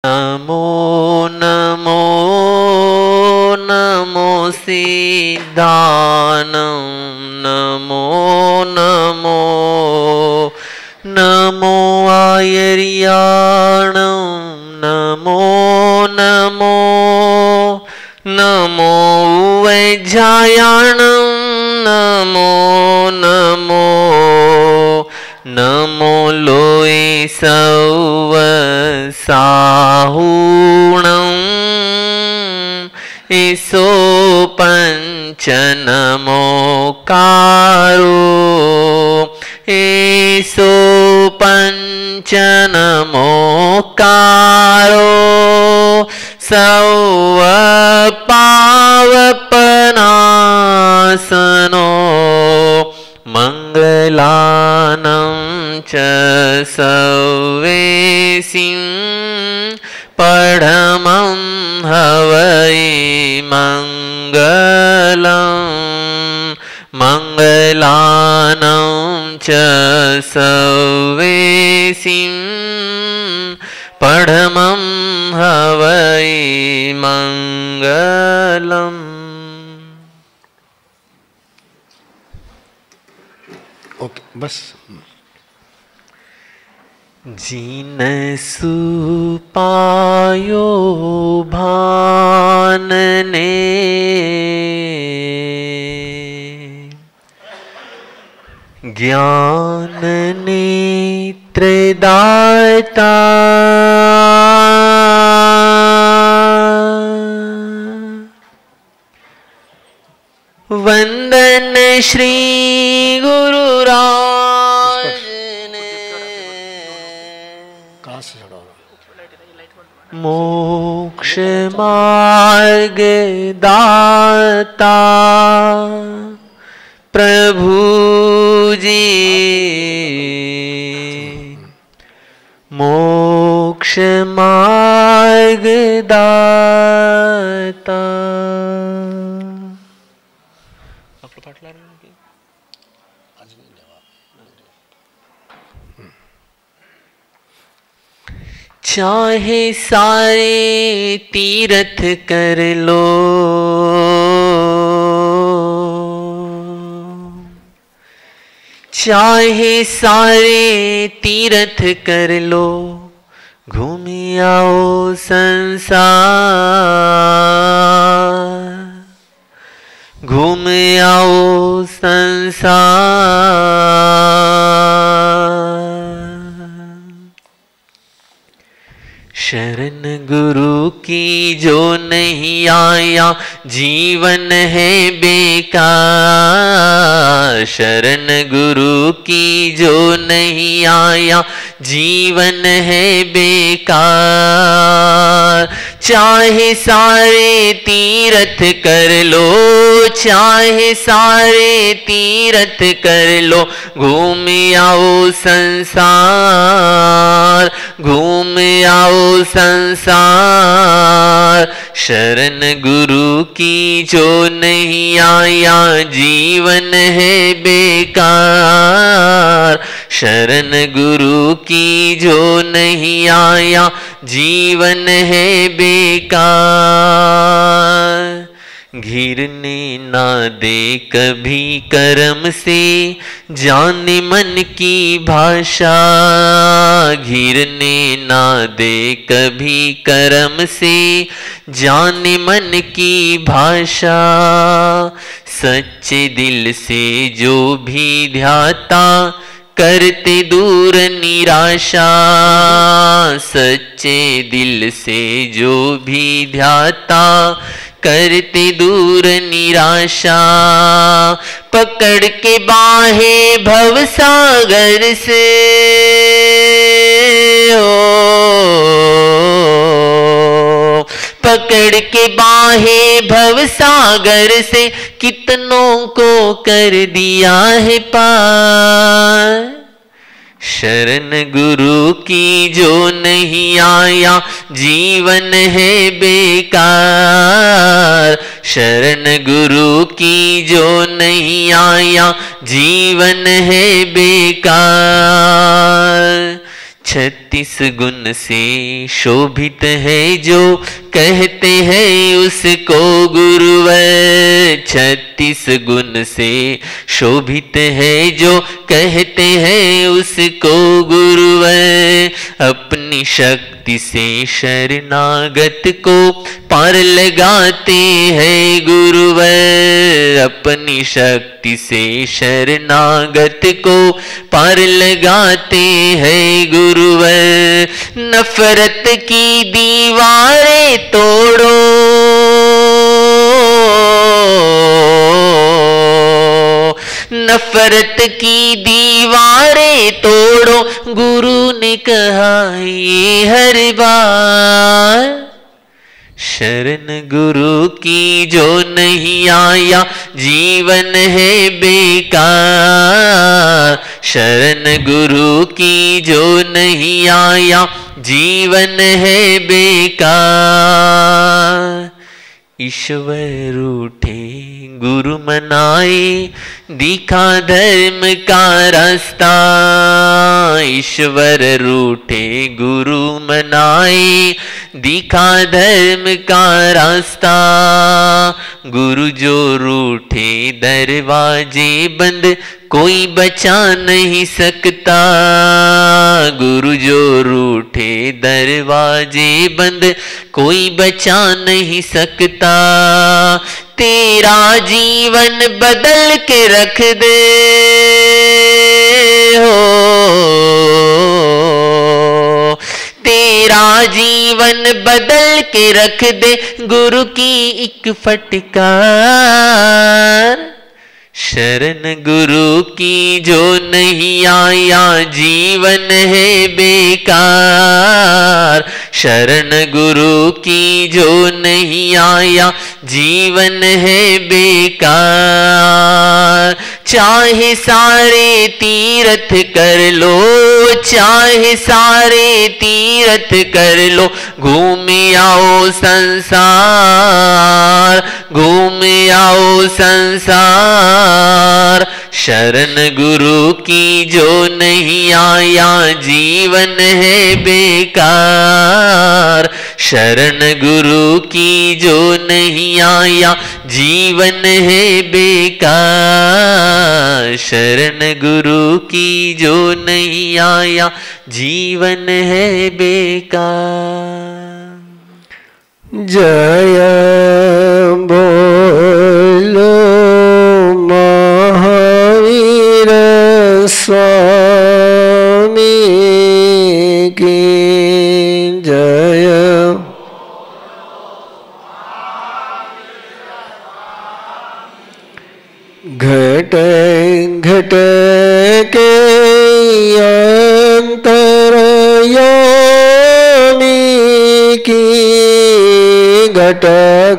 नमो नमो नमो सिद्धानं नमो नमो नमो आयर्याणं नमो नमो नमो वैज्यायाणं नमो नमो नमो लोये सौवसाहुणं ईसो पंच नमोकारो ईसो पंच नमोकारो सौव पावपनासनो मंगलानं च सौवेसिं परमं हवै मंगलं मंगलानं च सौवेसिं परमं हवै मंगलम्। ओके बस। जिनसु पायो भानने ज्ञान नेत्रदाता वंदन श्री गुरुराज ने मोक्ष मार्ग दाता प्रभु जी मोक्ष मार्ग दाता। चाहे सारे तीर्थ कर लो चाहे सारे तीर्थ कर लो घूम आओ संसार घूम आओ संसार। शरण गुरु की जो नहीं आया जीवन है बेकार शरण गुरु की जो नहीं आया जीवन है बेकार। चाहे सारे तीर्थ कर लो चाहे सारे तीर्थ कर लो घूम आओ संसार घूम आओ संसार। शरण गुरु की जो नहीं आया जीवन है बेकार शरण गुरु की जो नहीं आया जीवन है बेकार। घिरने ना दे कभी कर्म से जाने मन की भाषा घिरने ना दे कभी कर्म से जाने मन की भाषा। सच्चे दिल से जो भी ध्याता करते दूर निराशा सच्चे दिल से जो भी ध्याता करते दूर निराशा। पकड़ के बाहें भवसागर से पकड़ के बाहें भवसागर से कितनों को कर दिया है पार। शरण गुरु की जो नहीं आया जीवन है बेकार शरण गुरु की जो नहीं आया जीवन है बेकार। 36 गुण से शोभित है जो कहते हैं उसको गुरुवर। 36 गुण से शोभित है जो कहते हैं उसको गुरुवर। अपनी शक्ति से शरणागत को पार लगाते हैं गुरुवर। अपनी शक्ति से शरणागत को पार लगाते हैं गुरुवर। नफरत की दीवारें तोड़ो, नफरत की दीवारें तोड़ो, गुरु ने कहा ये हर बार। शरण गुरु की जो नहीं आया जीवन है बेकार। शरण गुरु की जो नहीं आया जीवन है बेकार। ईश्वर रूठे गुरु मनाए, दिखा धर्म का रास्ता। ईश्वर रूठे गुरु मनाए, दिखा धर्म का रास्ता। गुरु जो रूठे दरवाजे बंद, कोई बचा नहीं सकता। गुरु जो रूठे दरवाजे बंद, कोई बचा नहीं सकता। तेरा जीवन बदल के रख दे हो, तेरा जीवन बदल के रख दे गुरु की एक फटकार। शरण गुरु की जो नहीं आया जीवन है बेकार। शरण गुरु की जो नहीं आया जीवन है बेकार। चाहे सारे तीर्थ कर लो, चाहे सारे तीर्थ कर लो, घूम आओ संसार, घूम आओ संसार। शरण गुरु की जो नहीं आया जीवन है बेकार। शरण गुरु की जो नहीं आया जीवन है बेकार। शरण गुरु की जो नहीं आया जीवन है बेकार। जय बोलो महावीर स्वामी की जय। घट घट के अंतर्यामी की घटक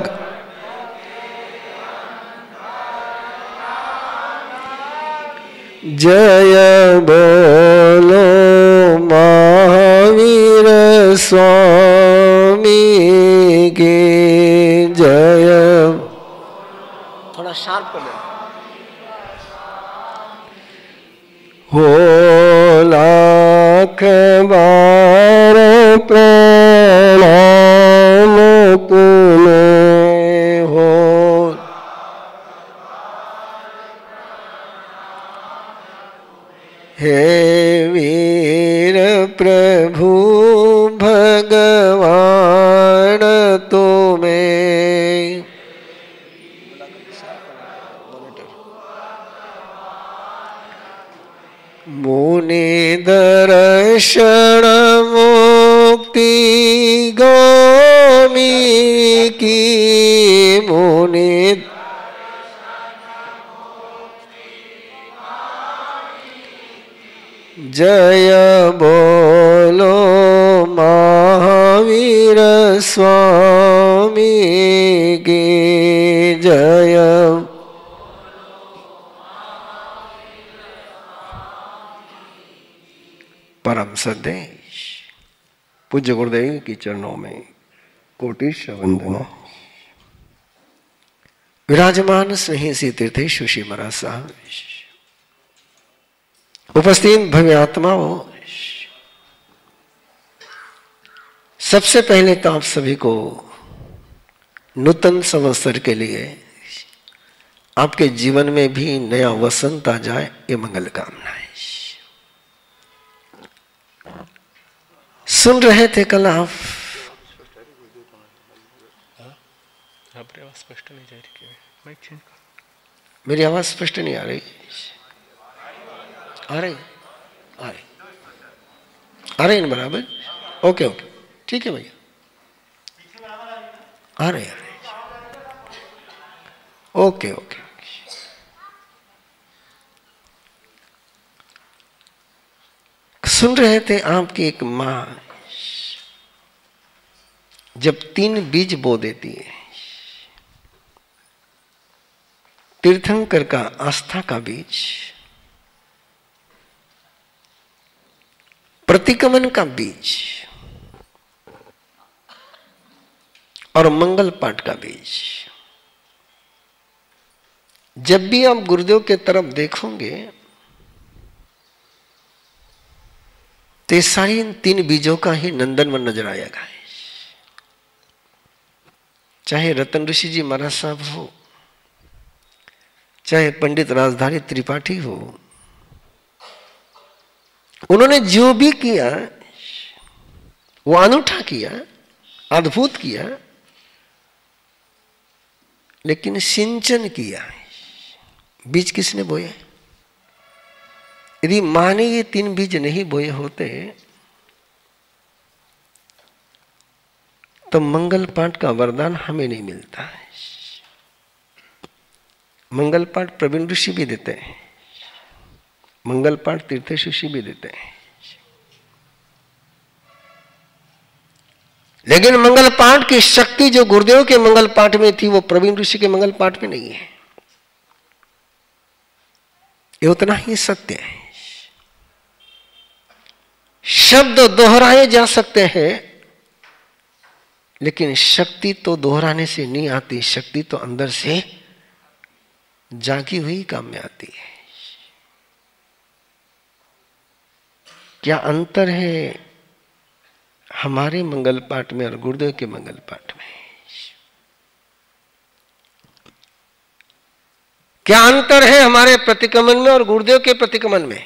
जय बोलो महावीर स्वामी की जय। थोड़ा शार्प कर दो। हो लाख बार प्रणाम तुम्हें हो। हे वीर प्रभु भगवान तुम्हें मुनि दर्शन मुक्ति गामी की मुनि जय बोलो महावीर स्वामी की जय। परम सदेश पूज्य गुरुदेव की चरणों में कोटि वंदना। विराजमान सही सी तीर्थेश्वर श्री महाराज साहब, उपस्थित भव्य आत्माओं, सबसे पहले तो आप सभी को नूतन संवत्सर के लिए आपके जीवन में भी नया वसंत आ जाए, ये मंगल कामना है। सुन रहे थे कल आप, स्पष्ट नहीं जा रही, मेरी आवाज स्पष्ट नहीं आ रही? आ रही आ रही ना बराबर? ओके ओके, ठीक है भैया, आ रहे ओके ओके। सुन रहे थे आपकी एक मां जब 3 बीज बो देती है, तीर्थंकर का आस्था का बीज, प्रतिक्रमण का बीज और मंगल पाठ का बीज। जब भी आप गुरुदेव के तरफ देखोगे तो ये सारी 3 बीजों का ही नंदनवन नजर आएगा। चाहे रतन ऋषि जी महाराज साहब हो, चाहे पंडित राजधानी त्रिपाठी हो, उन्होंने जो भी किया वो अनूठा किया, अद्भुत किया, लेकिन सिंचन किया। बीज किसने बोए? यदि मां ने ये 3 बीज नहीं बोए होते तो मंगल पाठ का वरदान हमें नहीं मिलता है। मंगल पाठ प्रवीण ऋषि भी देते हैं, मंगल पाठ तीर्थेश ऋषि भी देते हैं, लेकिन मंगल पाठ की शक्ति जो गुरुदेव के मंगल पाठ में थी वो प्रवीण ऋषि के मंगल पाठ में नहीं है। ये उतना ही सत्य है। शब्द दोहराए जा सकते हैं, लेकिन शक्ति तो दोहराने से नहीं आती, शक्ति तो अंदर से जागी हुई काम में आती है। क्या अंतर है हमारे मंगल पाठ में और गुरुदेव के मंगल पाठ में? क्या अंतर है हमारे प्रतिक्रमण में और गुरुदेव के प्रतिक्रमण में?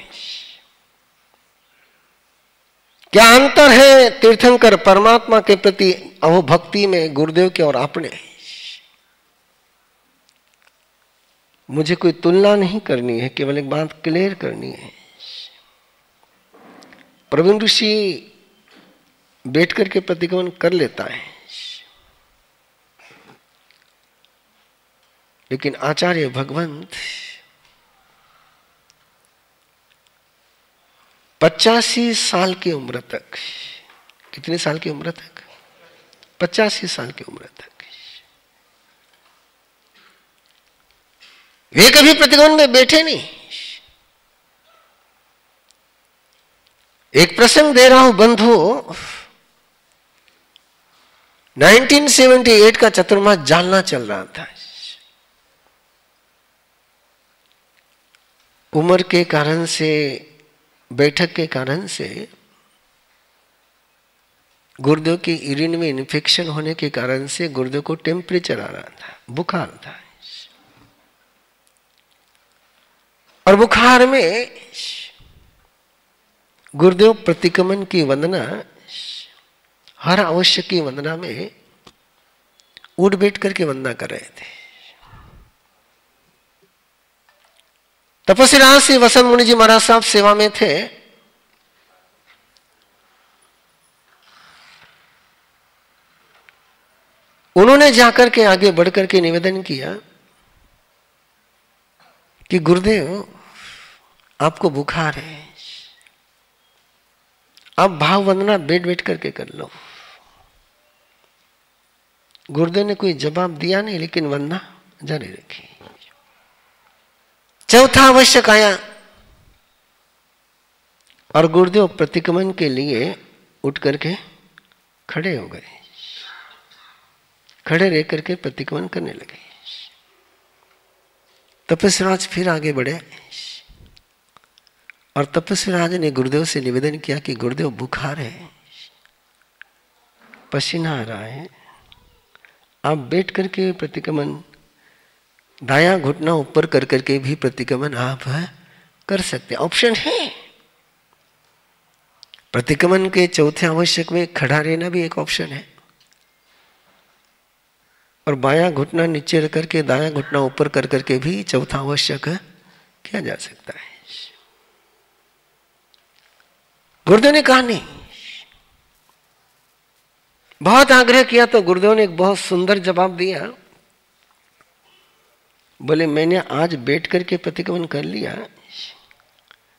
क्या अंतर है तीर्थंकर परमात्मा के प्रति अहोभक्ति में गुरुदेव के और अपने? मुझे कोई तुलना नहीं करनी है, केवल एक बात क्लियर करनी है। प्रवीण ऋषि बैठ करके प्रतिक्रमण कर लेता है, लेकिन आचार्य भगवंत 85 साल की उम्र तक, कितने साल की उम्र तक? 85 साल की उम्र तक वे कभी प्रतिक्रमण में बैठे नहीं। एक प्रसंग दे रहा हूं बंधु, 1978 का चतुर्मास जालना चल रहा था। उम्र के कारण से, बैठक के कारण से, गुर्दे की यूरिन में इन्फेक्शन होने के कारण से गुर्दे को टेम्परेचर आ रहा था, बुखार था। और बुखार में गुरुदेव प्रतिक्रमण की वंदना, हर आवश्यक की वंदना में उठ बैठ करके वंदना कर रहे थे। तपस्वी राजसी वसंत मुनि जी महाराज साहब सेवा में थे। उन्होंने जाकर के आगे बढ़कर के निवेदन किया कि गुरुदेव आपको बुखार है, आप भाव वंदना बैठ बैठ करके कर लो। गुरुदेव ने कोई जवाब दिया नहीं, लेकिन वंदना जारी रखी। चौथा आवश्यक आया और गुरुदेव प्रतिक्रमण के लिए उठ करके खड़े हो गए। खड़े रह करके प्रतिक्रमण करने लगे। तपस्वीराज फिर आगे बढ़े और तपस्वीराज ने गुरुदेव से निवेदन किया कि गुरुदेव बुखार है, पसीना आ रहा है, आप बैठ करके प्रतिक्रमण, दायां घुटना ऊपर कर करके भी प्रतिक्रमण आप कर सकते हैं, ऑप्शन है। प्रतिक्रमण के चौथे आवश्यक में खड़ा रहना भी एक ऑप्शन है, और बायां घुटना नीचे रख करके दायां घुटना ऊपर कर करके भी चौथा आवश्यक किया जा सकता है। गुरुदेव ने कहा नहीं, बहुत आग्रह किया तो गुरुदेव ने एक बहुत सुंदर जवाब दिया। बोले मैंने आज बैठ करके प्रतिक्रमण कर लिया।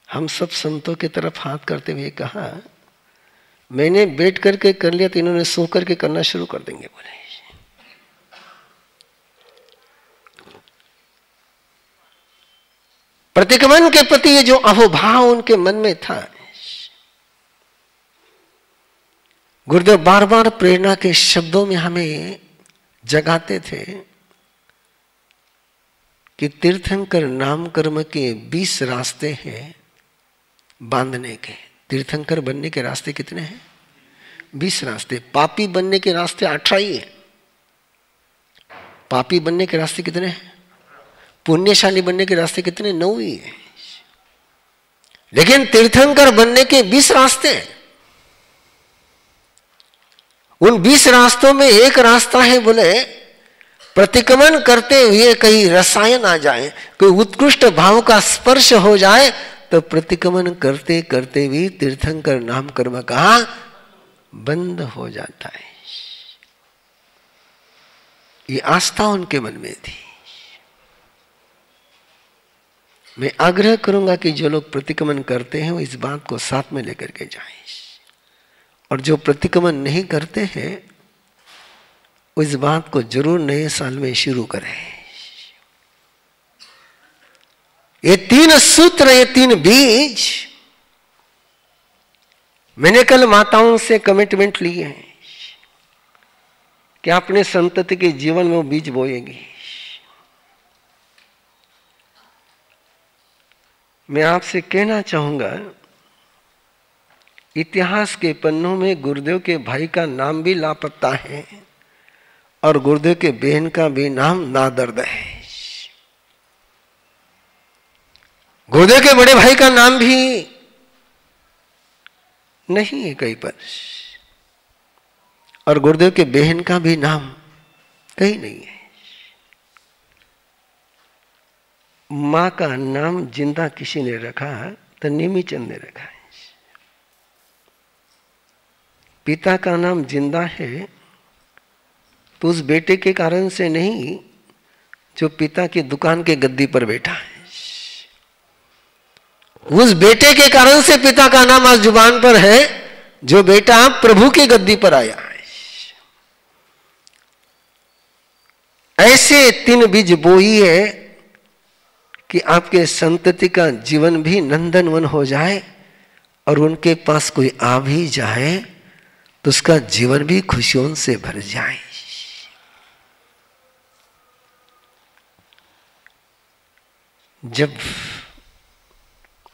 हम सब संतों की तरफ हाथ करते हुए कहा, मैंने बैठ करके कर लिया तो इन्होंने सो करके करना शुरू कर देंगे। बोले प्रतिक्रमण के प्रति ये जो अहोभाव उनके मन में था, गुरुदेव बार बार प्रेरणा के शब्दों में हमें जगाते थे कि तीर्थंकर नाम कर्म के 20 रास्ते हैं बांधने के। तीर्थंकर बनने के रास्ते कितने हैं? 20 रास्ते। पापी बनने के रास्ते 18 ही है। पापी बनने के रास्ते कितने हैं? पुण्यशाली बनने के रास्ते कितने? 9 ही है। लेकिन तीर्थंकर बनने के 20 रास्ते हैं। उन 20 रास्तों में एक रास्ता है, बोले प्रतिक्रमण करते हुए कहीं रसायन आ जाए, कोई उत्कृष्ट भाव का स्पर्श हो जाए तो प्रतिक्रमण करते करते भी तीर्थंकर नाम कर्म का बंद हो जाता है। ये आस्था उनके मन में थी। मैं आग्रह करूंगा कि जो लोग प्रतिक्रमण करते हैं वो इस बात को साथ में लेकर के जाएं, और जो प्रतिक्रमण नहीं करते हैं वो इस बात को जरूर नए साल में शुरू करें। ये 3 सूत्र, ये 3 बीज मैंने कल माताओं से कमिटमेंट ली है कि अपने संतति के जीवन में वो बीज बोएगी। मैं आपसे कहना चाहूंगा, इतिहास के पन्नों में गुरुदेव के भाई का नाम भी लापता है और गुरुदेव के बहन का भी नाम नादर्द है। गुरुदेव के बड़े भाई का नाम भी नहीं है कहीं पर, और गुरुदेव के बहन का भी नाम कहीं नहीं है। मां का नाम जिंदा किसी ने रखा तो नेमीचंद ने रखा है। पिता का नाम जिंदा है तो उस बेटे के कारण से नहीं जो पिता की दुकान के गद्दी पर बैठा है। उस बेटे के कारण से पिता का नाम आज जुबान पर है जो बेटा प्रभु की गद्दी पर आया है। ऐसे 3 बीज बोई है कि आपके संतति का जीवन भी नंदनवन हो जाए, और उनके पास कोई आ भी जाए तो उसका जीवन भी खुशियों से भर जाए। जब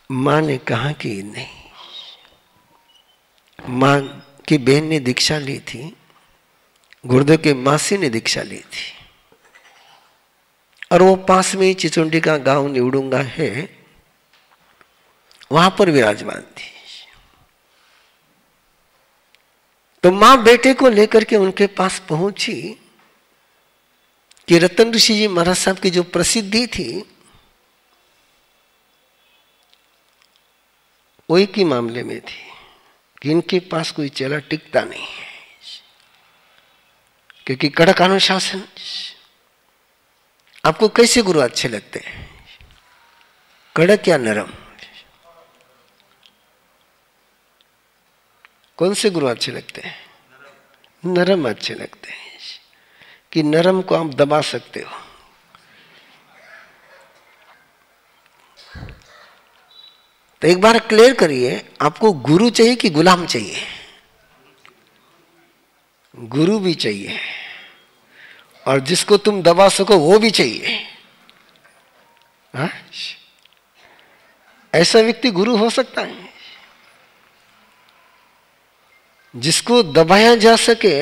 मां ने कहा कि नहीं, मां की बहन ने दीक्षा ली थी, गुरुदेव के मासी ने दीक्षा ली थी, और वो पास में ही चिचुंडी का गांव निवडूंगा है, वहां पर विराजमान थी। तो मां बेटे को लेकर के उनके पास पहुंची कि रतन ऋषि जी महाराज साहब की जो प्रसिद्धि थी वो एक ही मामले में थी कि इनके पास कोई चेला टिकता नहीं है, क्योंकि कड़क अनुशासन। आपको कैसे गुरु अच्छे लगते हैं, कड़क या नरम? कौन से गुरु अच्छे लगते हैं? नरम अच्छे लगते हैं, कि नरम को आप दबा सकते हो। तो एक बार क्लियर करिए, आपको गुरु चाहिए कि गुलाम चाहिए? गुरु भी चाहिए, और जिसको तुम दबा सको वो भी चाहिए। हाँ? ऐसा व्यक्ति गुरु हो सकता है? जिसको दबाया जा सके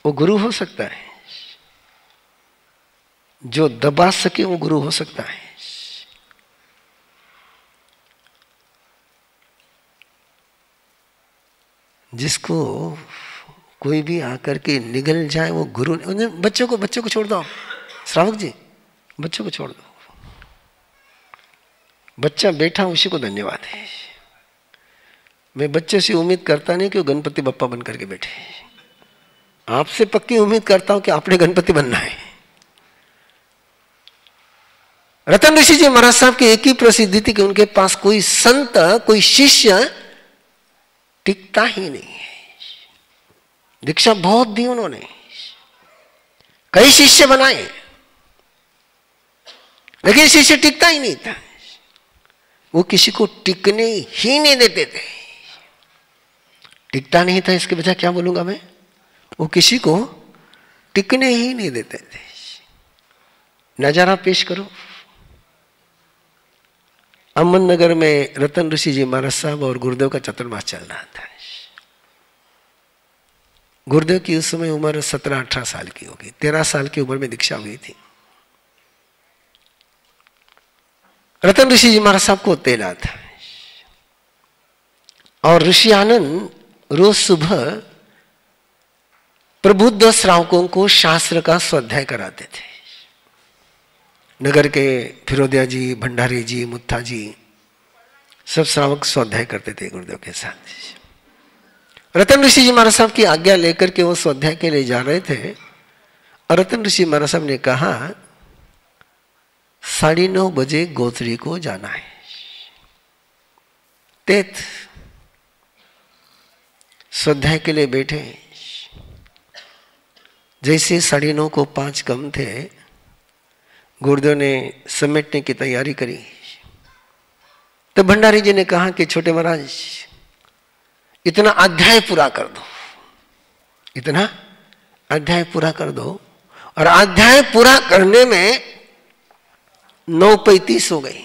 वो गुरु हो सकता है, जो दबा सके वो गुरु हो सकता है। जिसको कोई भी आकर के निगल जाए वो गुरु। बच्चों को छोड़ दो श्रावक जी, बच्चों को छोड़ दो। बच्चा बैठा उसी को धन्यवाद है। मैं बच्चे से उम्मीद करता नहीं कि वो गणपति बप्पा बन करके बैठे। आपसे पक्की उम्मीद करता हूं कि आपने गणपति बनना है। रतन ऋषि जी महाराज साहब की एक ही प्रसिद्धि थी कि उनके पास कोई संत, कोई शिष्य टिकता ही नहीं है। दीक्षा बहुत दी उन्होंने, कई शिष्य बनाए, लेकिन शिष्य टिकता ही नहीं था। वो किसी को टिकने ही नहीं देते थे। टिकता नहीं था, इसके बजाय क्या बोलूंगा मैं, वो किसी को टिकने ही नहीं देते थे। नजारा पेश करो, अमन नगर में रतन ऋषि जी महाराज साहब और गुरुदेव का चतुर्मास चल रहा था। गुरुदेव की उस समय उम्र 17-18 साल की होगी, 13 साल की उम्र में दीक्षा हुई थी। रतन ऋषि जी महाराज साहब को तेला था और ऋषि आनंद रोज सुबह प्रबुद्ध श्रावकों को शास्त्र का स्वाध्याय कराते थे। नगर के फिरोदिया जी, भंडारी जी, मुत्था जी सब श्रावक स्वाध्याय करते थे गुरुदेव के साथ। रतन ऋषि जी महाराज साहब की आज्ञा लेकर के वो स्वाध्याय के लिए जा रहे थे और रतन ऋषि महाराज साहब ने कहा 9:30 बजे गोत्री को जाना है। तेत स्वाध्याय के लिए बैठे, जैसे 9:30 को 5 कम थे, गुरुदेव ने समेटने की तैयारी करी। तो भंडारी जी ने कहा कि छोटे महाराज इतना अध्याय पूरा कर दो, इतना अध्याय पूरा कर दो। और अध्याय पूरा करने में 9:35 हो गई।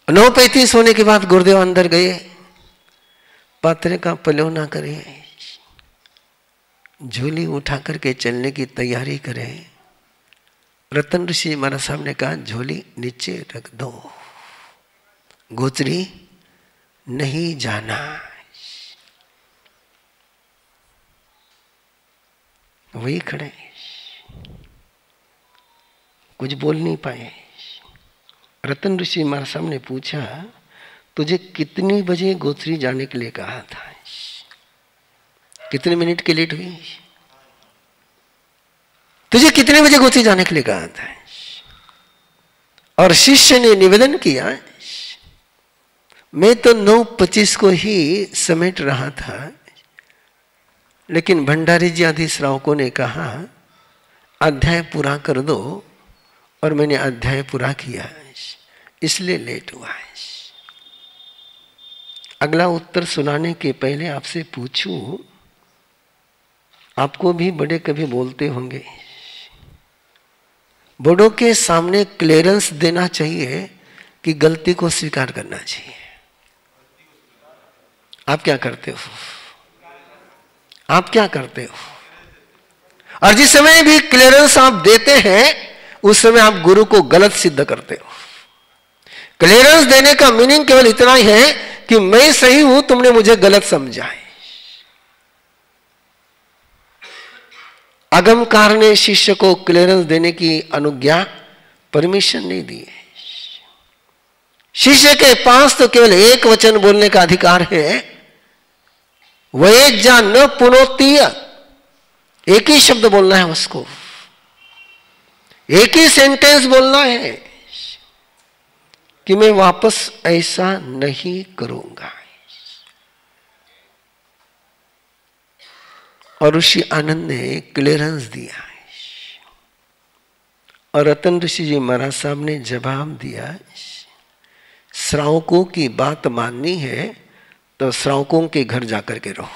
9:35 होने के बाद गुरुदेव अंदर गए, पात्रे का पलो ना करे, झोली उठा करके चलने की तैयारी करे। रतन ऋषि महाराज साहब ने कहा झोली नीचे रख दो, गोचरी नहीं जाना। वही खड़े, कुछ बोल नहीं पाए। रतन ऋषि महाराज साहब ने पूछा तुझे कितनी बजे गोत्री जाने के लिए कहा था? कितने मिनट के लेट हुई? तुझे कितने बजे गोत्री जाने के लिए कहा था? और शिष्य ने निवेदन किया मैं तो 9:25 को ही समेट रहा था, लेकिन भंडारी जी आदि श्रावकों ने कहा अध्याय पूरा कर दो और मैंने अध्याय पूरा किया, इसलिए लेट हुआ है। अगला उत्तर सुनाने के पहले आपसे पूछूं, आपको भी बड़े कभी बोलते होंगे, बड़ों के सामने क्लियरेंस देना चाहिए कि गलती को स्वीकार करना चाहिए? आप क्या करते हो? आप क्या करते हो? और जिस समय भी क्लियरेंस आप देते हैं उस समय आप गुरु को गलत सिद्ध करते हो। क्लियरेंस देने का मीनिंग केवल इतना ही है कि मैं सही हूं, तुमने मुझे गलत समझा है। आगमकार ने शिष्य को क्लियरेंस देने की अनुज्ञा, परमिशन नहीं दी है। शिष्य के पास तो केवल एक वचन बोलने का अधिकार है, वैज्ञा न पुनोतीय, एक ही शब्द बोलना है उसको, एक ही सेंटेंस बोलना है कि मैं वापस ऐसा नहीं करूंगा। और ऋषि आनंद ने क्लियरेंस दिया और रतन ऋषि जी महाराज साहब ने जवाब दिया श्रावकों की बात माननी है तो श्रावकों के घर जाकर के रहो।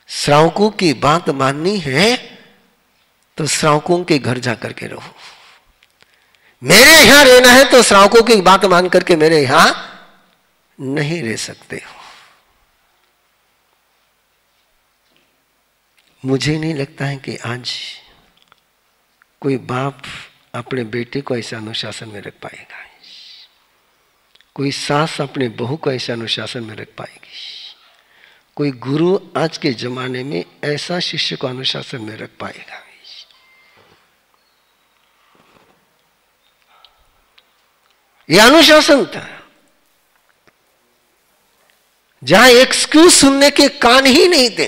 श्रावकों की बात माननी है तो श्रावकों के घर जाकर के रहो। मेरे यहां रहना है तो श्रावकों की बात मान करके मेरे यहां नहीं रह सकते हो। मुझे नहीं लगता है कि आज कोई बाप अपने बेटे को ऐसे अनुशासन में रख पाएगा, कोई सास अपने बहू को ऐसे अनुशासन में रख पाएगी, कोई गुरु आज के जमाने में ऐसा शिष्य को अनुशासन में रख पाएगा। यह अनुशासन था जहां एक्सक्यूज सुनने के कान ही नहीं थे,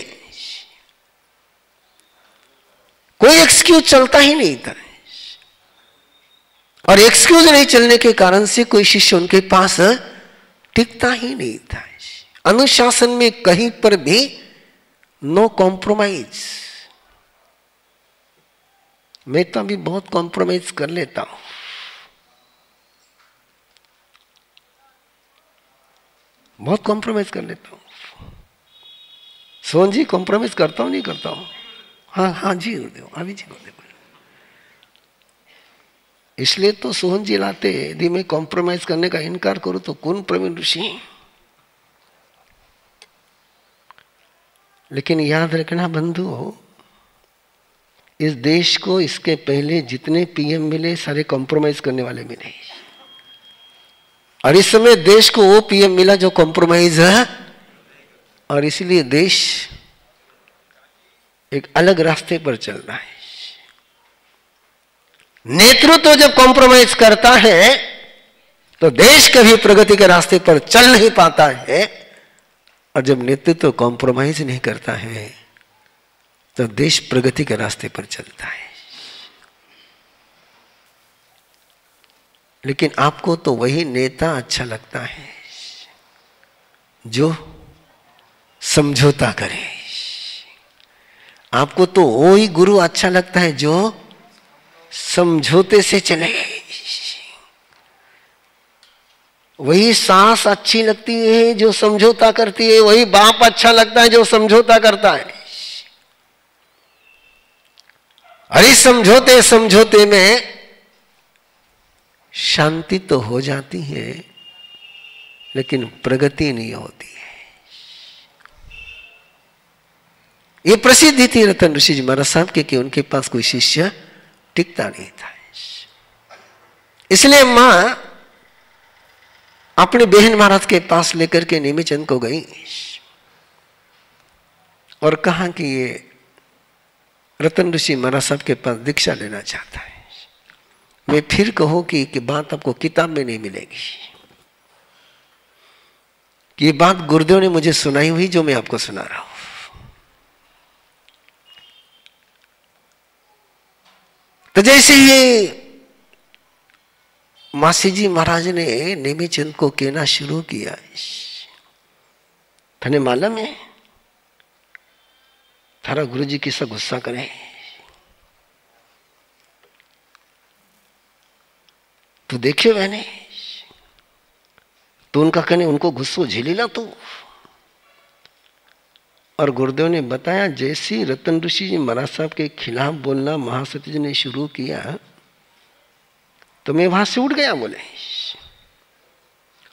कोई एक्सक्यूज चलता ही नहीं था, और एक्सक्यूज नहीं चलने के कारण से कोई शिष्य उनके पास टिकता ही नहीं था। अनुशासन में कहीं पर भी नो कॉम्प्रोमाइज। मैं तो अभी बहुत कॉम्प्रोमाइज कर लेता हूं, बहुत कॉम्प्रोमाइज कर लेता हूं। सोहन जी कॉम्प्रोमाइज करता हूं नहीं करता हूं? हाँ हाँ जी गुरुदेव, अभी जी गुरुदेव। इसलिए तो सोहन जी लाते, यदि मैं कॉम्प्रोमाइज करने का इनकार करूं तो कौन प्रवीण ऋषि। लेकिन याद रखना बंधु, इस देश को इसके पहले जितने पीएम मिले सारे कॉम्प्रोमाइज करने वाले मिले, और इस समय देश को वो पीएम मिला जो कॉम्प्रोमाइज है, और इसलिए देश एक अलग रास्ते पर चल रहा है। नेतृत्व जब कॉम्प्रोमाइज करता है तो देश कभी प्रगति के रास्ते पर चल नहीं पाता है, और जब नेतृत्व कॉम्प्रोमाइज नहीं करता है तो देश प्रगति के रास्ते पर चलता है। लेकिन आपको तो वही नेता अच्छा लगता है जो समझौता करे, आपको तो वही गुरु अच्छा लगता है जो समझौते से चले, वही सास अच्छी लगती है जो समझौता करती है, वही बाप अच्छा लगता है जो समझौता करता है। अरे समझौते समझौते में शांति तो हो जाती है लेकिन प्रगति नहीं होती है। ये प्रसिद्धि थी रतन ऋषि जी महाराज साहब के कि उनके पास कोई शिष्य टिकता नहीं था। इसलिए मां अपने बहन महाराज के पास लेकर के नेमीचंद को गई और कहा कि ये रतन ऋषि महाराज साहब के पास दीक्षा लेना चाहता है। मैं फिर कहूं कि बात आपको किताब में नहीं मिलेगी, कि ये बात गुरुदेव ने मुझे सुनाई हुई जो मैं आपको सुना रहा हूं। तो जैसे ही मासी जी महाराज ने नेमीचंद को कहना शुरू किया, थाने मालूम है थारा गुरु जी किसका गुस्सा करे, तो देखियो मैंने तो उनका कहने उनको गुस्सो झेली ला तू। और गुरुदेव ने बताया जैसी रतन ऋषि जी महाराज साहब के खिलाफ बोलना महासती जी ने शुरू किया तो मैं वहां से उठ गया बोले,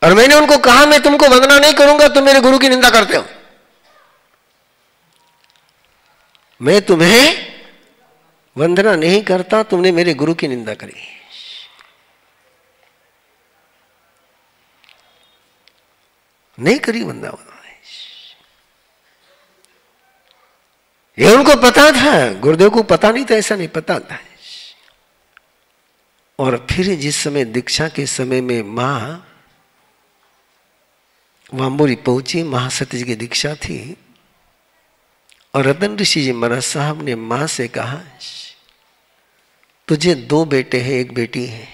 और मैंने उनको कहा मैं तुमको वंदना नहीं करूंगा, तुम मेरे गुरु की निंदा करते हो, मैं तुम्हें वंदना नहीं करता, तुमने मेरे गुरु की निंदा करी। नहीं करी वंदना, ये उनको पता था, गुरुदेव को पता नहीं था, ऐसा नहीं पता था। और फिर जिस समय दीक्षा के समय में मां वामबुरी पहुंची, महासती जी की दीक्षा थी, और रतन ऋषि जी महाराज साहब ने मां से कहा तुझे 2 बेटे हैं, 1 बेटी है,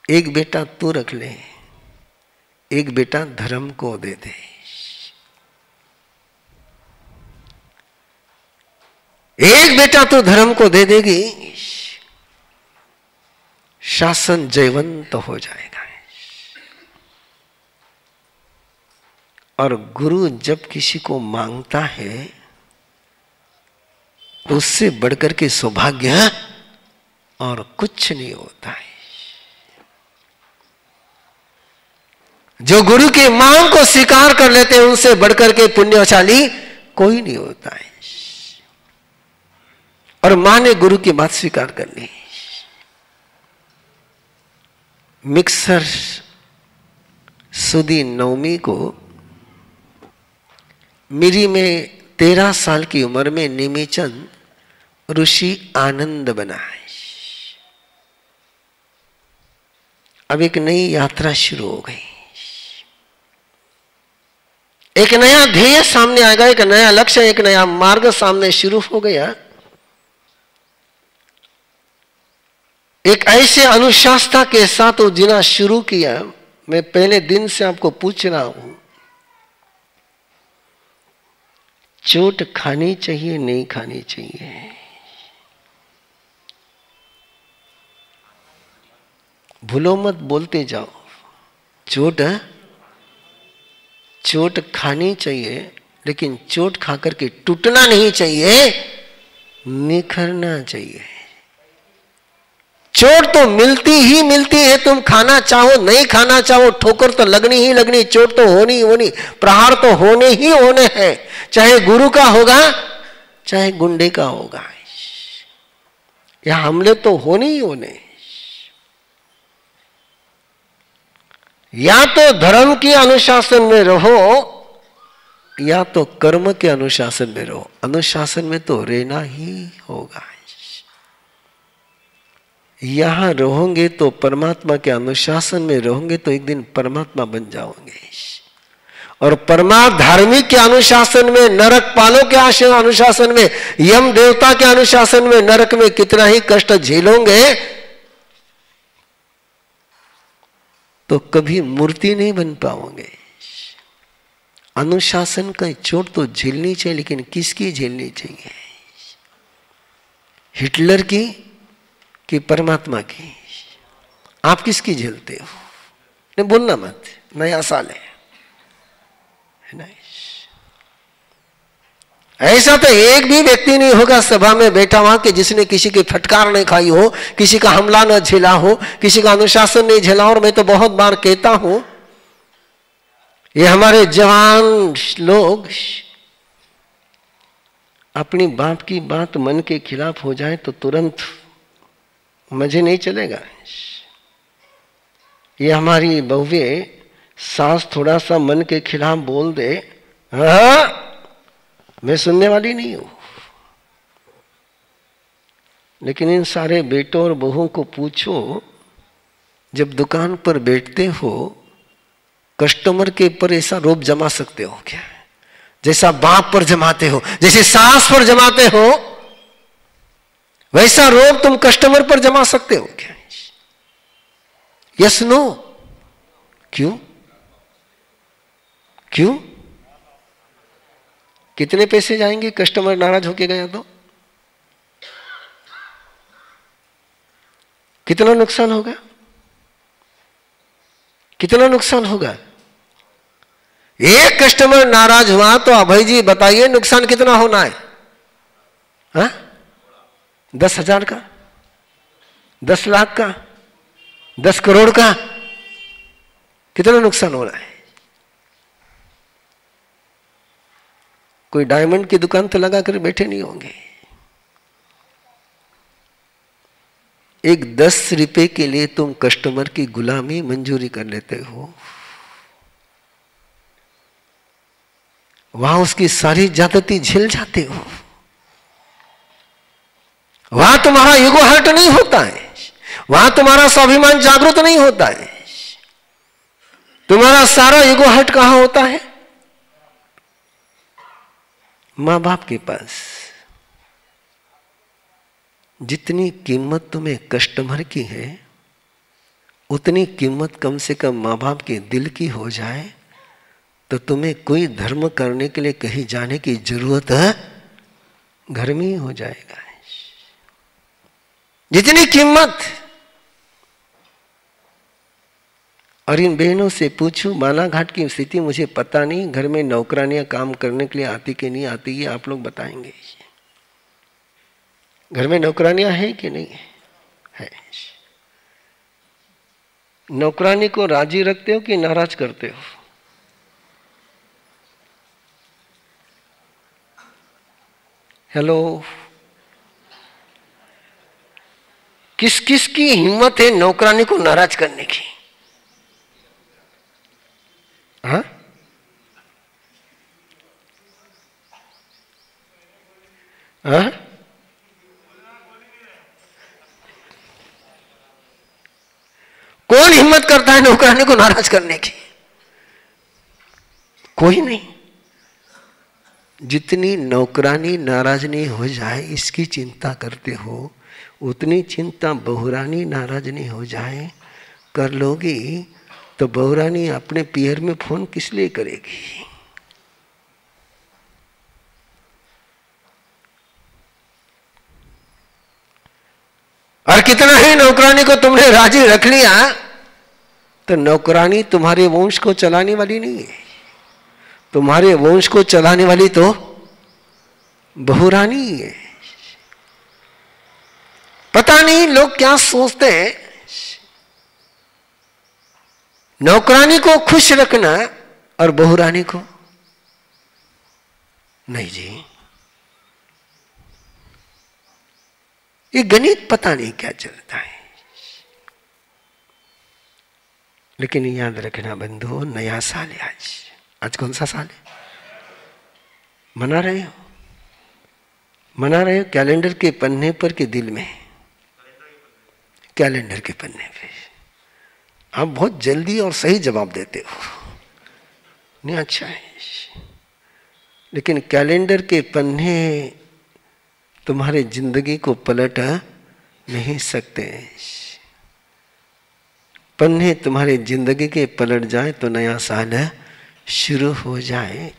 एक बेटा तू रख ले, एक बेटा धर्म को दे दे। एक बेटा तो धर्म को दे देगी, शासन जयवंत हो जाएगा। और गुरु जब किसी को मांगता है तो उससे बढ़कर के सौभाग्य और कुछ नहीं होता है। जो गुरु की मांग को स्वीकार कर लेते हैं उनसे बढ़कर के पुण्यशाली कोई नहीं होता है। और मां ने गुरु की बात स्वीकार कर ली। मिक्सर सुदी नवमी को मिरी में 13 साल की उम्र में निमिचंद ऋषि आनंद बना है। अब एक नई यात्रा शुरू हो गई, एक नया ध्येय सामने आएगा, एक नया लक्ष्य, एक नया मार्ग सामने शुरू हो गया। एक ऐसे अनुशासना के साथ वो जीना शुरू किया। मैं पहले दिन से आपको पूछ रहा हूं, चोट खानी चाहिए नहीं खानी चाहिए? भूलो मत, बोलते जाओ। चोट खानी चाहिए, लेकिन चोट खाकर के टूटना नहीं चाहिए, निखरना चाहिए। चोट तो मिलती ही मिलती है, तुम खाना चाहो नहीं खाना चाहो, ठोकर तो लगनी ही लगनी, चोट तो होनी ही होनी, प्रहार तो होने ही होने हैं, चाहे गुरु का होगा चाहे गुंडे का होगा, या हमले तो होने ही होने। या तो धर्म के अनुशासन में रहो या तो कर्म के अनुशासन में रहो। अनुशासन में तो रहना ही होगा। यहां रहोगे तो परमात्मा के अनुशासन में रहोगे तो एक दिन परमात्मा बन जाओगे। और परमात्मा धार्मिक के अनुशासन में, नरक पालों के अनुशासन में, यम देवता के अनुशासन में, नरक में कितना ही कष्ट झेलोगे तो कभी मूर्ति नहीं बन पाओगे। अनुशासन का चोट तो झेलनी चाहिए, लेकिन किसकी झेलनी चाहिए? हिटलर की कि परमात्मा की? आप किसकी झेलते हो? नहीं बोलना मत, नया साल है ना। ऐसा तो एक भी व्यक्ति नहीं होगा सभा में बैठा हुआ कि जिसने किसी की फटकार नहीं खाई हो, किसी का हमला न झेला हो, किसी का अनुशासन नहीं झेला। और मैं तो बहुत बार कहता हूं, ये हमारे जवान लोग अपनी बाप की बात मन के खिलाफ हो जाए तो तुरंत मजे नहीं चलेगा। ये हमारी बहुए सास थोड़ा सा मन के खिलाफ बोल दे, हाँ मैं सुनने वाली नहीं हूं। लेकिन इन सारे बेटों और बहुओं को पूछो, जब दुकान पर बैठते हो कस्टमर के ऊपर ऐसा रोब जमा सकते हो क्या? जैसा बाप पर जमाते हो, जैसे सास पर जमाते हो, वैसा रोब तुम कस्टमर पर जमा सकते हो क्या? Yes no? क्यों? क्यों? कितने पैसे जाएंगे कस्टमर नाराज होके गया तो? कितना नुकसान होगा? कितना नुकसान होगा? एक कस्टमर नाराज हुआ तो अभय जी बताइए नुकसान कितना होना है? हाँ? 10,000 का, 10 लाख का, 10 करोड़ का? कितना नुकसान हो रहा है? कोई डायमंड की दुकान तो लगा कर बैठे नहीं होंगे। एक 10 रुपए के लिए तुम कस्टमर की गुलामी मंजूरी कर लेते हो। वहां उसकी सारी ज्यादती झेल जाते हो। वहां तुम्हारा ईगो हर्ट नहीं होता है, वहां तुम्हारा स्वाभिमान जागृत नहीं होता है। तुम्हारा सारा ईगो हर्ट कहां होता है? मां बाप के पास। जितनी कीमत तुम्हें कस्टमर की है उतनी कीमत कम से कम मां बाप के दिल की हो जाए तो तुम्हें कोई धर्म करने के लिए कहीं जाने की जरूरत है घर में ही हो जाएगा। जितनी कीमत। और इन बहनों से पूछूं, बालाघाट की स्थिति मुझे पता नहीं, घर में नौकरानियां काम करने के लिए आती कि नहीं आती, ये आप लोग बताएंगे। घर में नौकरानियां हैं कि नहीं है? नौकरानी को राजी रखते हो कि नाराज करते हो? हेलो, किस किस की हिम्मत है नौकरानी को नाराज करने की? हाँ, हाँ? कौन हिम्मत करता है नौकरानी को नाराज करने की? कोई नहीं। जितनी नौकरानी नाराज नहीं हो जाए इसकी चिंता करते हो, उतनी चिंता बहुरानी नाराज नहीं हो जाए कर लोगी तो बहुरानी अपने पियर में फोन किस लिए करेगी? और कितना ही नौकरानी को तुमने राजी रख लिया तो नौकरानी तुम्हारे वंश को चलाने वाली नहीं है। तुम्हारे वंश को चलाने वाली तो बहुरानी है। पता नहीं लोग क्या सोचते हैं, नौकरानी को खुश रखना और बहुरानी को नहीं जी। ये गणित पता नहीं क्या चलता है। लेकिन याद रखना बंधु, नया साल है आज। आज कौन सा साल है? मना रहे हो? मना रहे हो कैलेंडर के पन्ने पर के दिल में? कैलेंडर के पन्ने पे। आप बहुत जल्दी और सही जवाब देते हो, नहीं अच्छा है। लेकिन कैलेंडर के पन्ने तुम्हारे जिंदगी को पलट नहीं सकते। पन्ने तुम्हारी जिंदगी के पलट जाए तो नया साल शुरू हो जाए।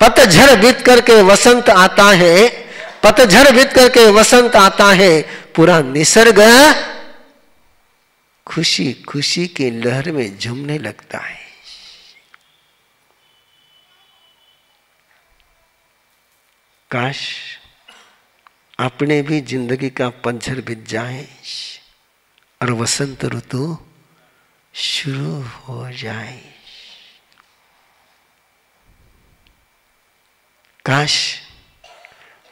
पतझड़ बीत करके वसंत आता है, पतझड़ बीत करके वसंत आता है। पूरा निसर्ग खुशी खुशी की लहर में झूमने लगता है। काश अपने भी जिंदगी का पतझड़ बीत जाए और वसंत ऋतु शुरू हो जाए। काश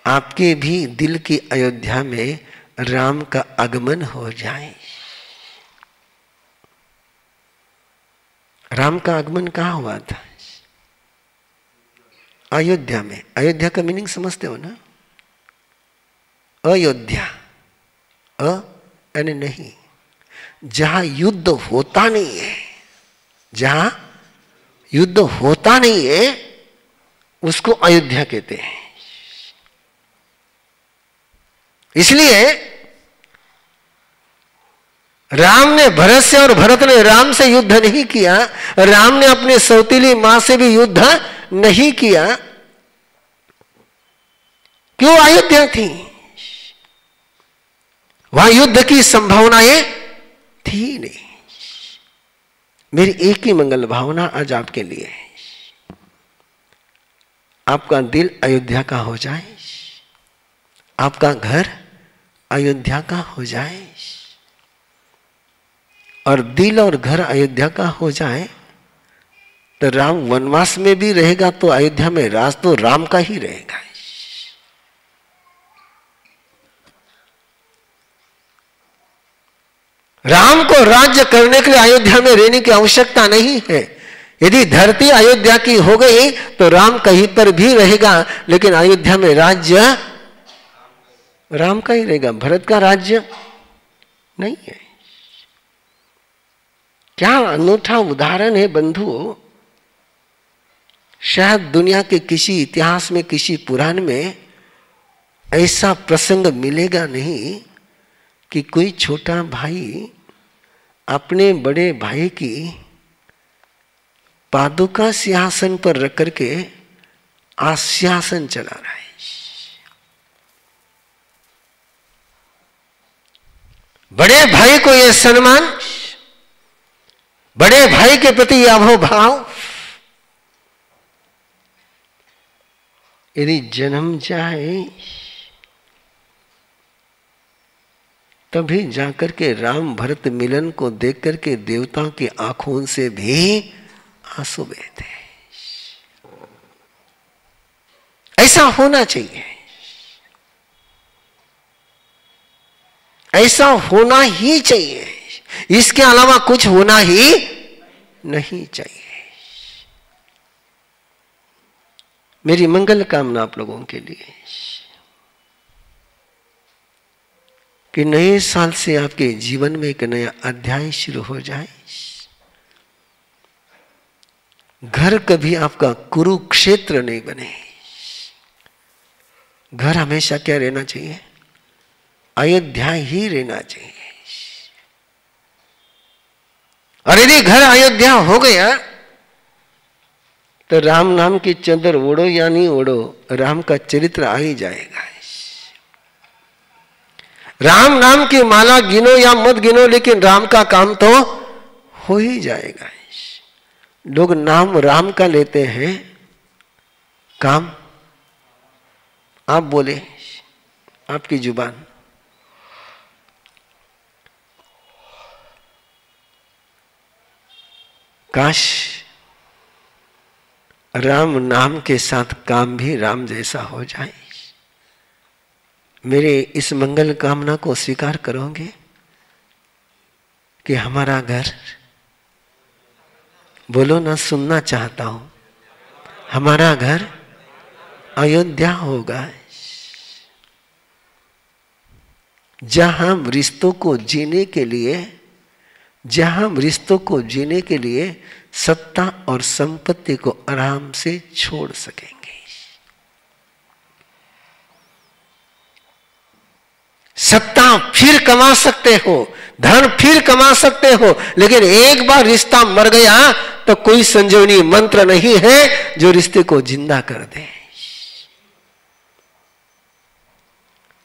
आपके भी दिल की अयोध्या में राम का आगमन हो जाए। राम का आगमन कहाँ हुआ था? अयोध्या में। अयोध्या का मीनिंग समझते हो ना? अयोध्या, अ यानी नहीं, जहां युद्ध होता नहीं है, जहां युद्ध होता नहीं है उसको अयोध्या कहते हैं। इसलिए राम ने भरत से और भरत ने राम से युद्ध नहीं किया। राम ने अपने सौतीली मां से भी युद्ध नहीं किया। क्यों? अयोध्या थी, वहां युद्ध की संभावनाएं थी नहीं। मेरी एक ही मंगल भावना आज आपके लिए है, आपका दिल अयोध्या का हो जाए, आपका घर अयोध्या का हो जाए। और दिल और घर अयोध्या का हो जाए तो राम वनवास में भी रहेगा तो अयोध्या में राज तो राम का ही रहेगा। राम को राज्य करने के लिए अयोध्या में रहने की आवश्यकता नहीं है। यदि धरती अयोध्या की हो गई तो राम कहीं पर भी रहेगा, लेकिन अयोध्या में राज्य राम का ही रहेगा, भरत का राज्य नहीं है। क्या अनूठा उदाहरण है बंधु। शायद दुनिया के किसी इतिहास में, किसी पुराण में ऐसा प्रसंग मिलेगा नहीं कि कोई छोटा भाई अपने बड़े भाई की पादुका सिंहासन पर रख करके आस्यासन चला रहा है। बड़े भाई को यह सम्मान, बड़े भाई के प्रति अहो भाव, यदि जन्म जाए तभी जाकर के राम भरत मिलन को देख करके देवताओं की आंखों से भी आंसू बहते। ऐसा होना चाहिए, ऐसा होना ही चाहिए, इसके अलावा कुछ होना ही नहीं चाहिए। मेरी मंगल कामना आप लोगों के लिए कि नए साल से आपके जीवन में एक नया अध्याय शुरू हो जाए। घर कभी आपका कुरुक्षेत्र नहीं बने। घर हमेशा क्या रहना चाहिए? अयोध्या ही रहना चाहिए। और यदि घर अयोध्या हो गया तो राम नाम की चादर ओढ़ो या नहीं ओढ़ो, राम का चरित्र आ ही जाएगा। राम नाम की माला गिनो या मत गिनो, लेकिन राम का काम तो हो ही जाएगा। लोग नाम राम का लेते हैं, काम आप बोले, आपकी जुबान। काश राम नाम के साथ काम भी राम जैसा हो जाए। मेरे इस मंगल कामना को स्वीकार करोगे कि हमारा घर, बोलो ना, सुनना चाहता हूं, हमारा घर अयोध्या होगा, जहां हम रिश्तों को जीने के लिए, जहां हम रिश्तों को जीने के लिए सत्ता और संपत्ति को आराम से छोड़ सकेंगे। सत्ता फिर कमा सकते हो, धन फिर कमा सकते हो, लेकिन एक बार रिश्ता मर गया तो कोई संजीवनी मंत्र नहीं है जो रिश्ते को जिंदा कर दे।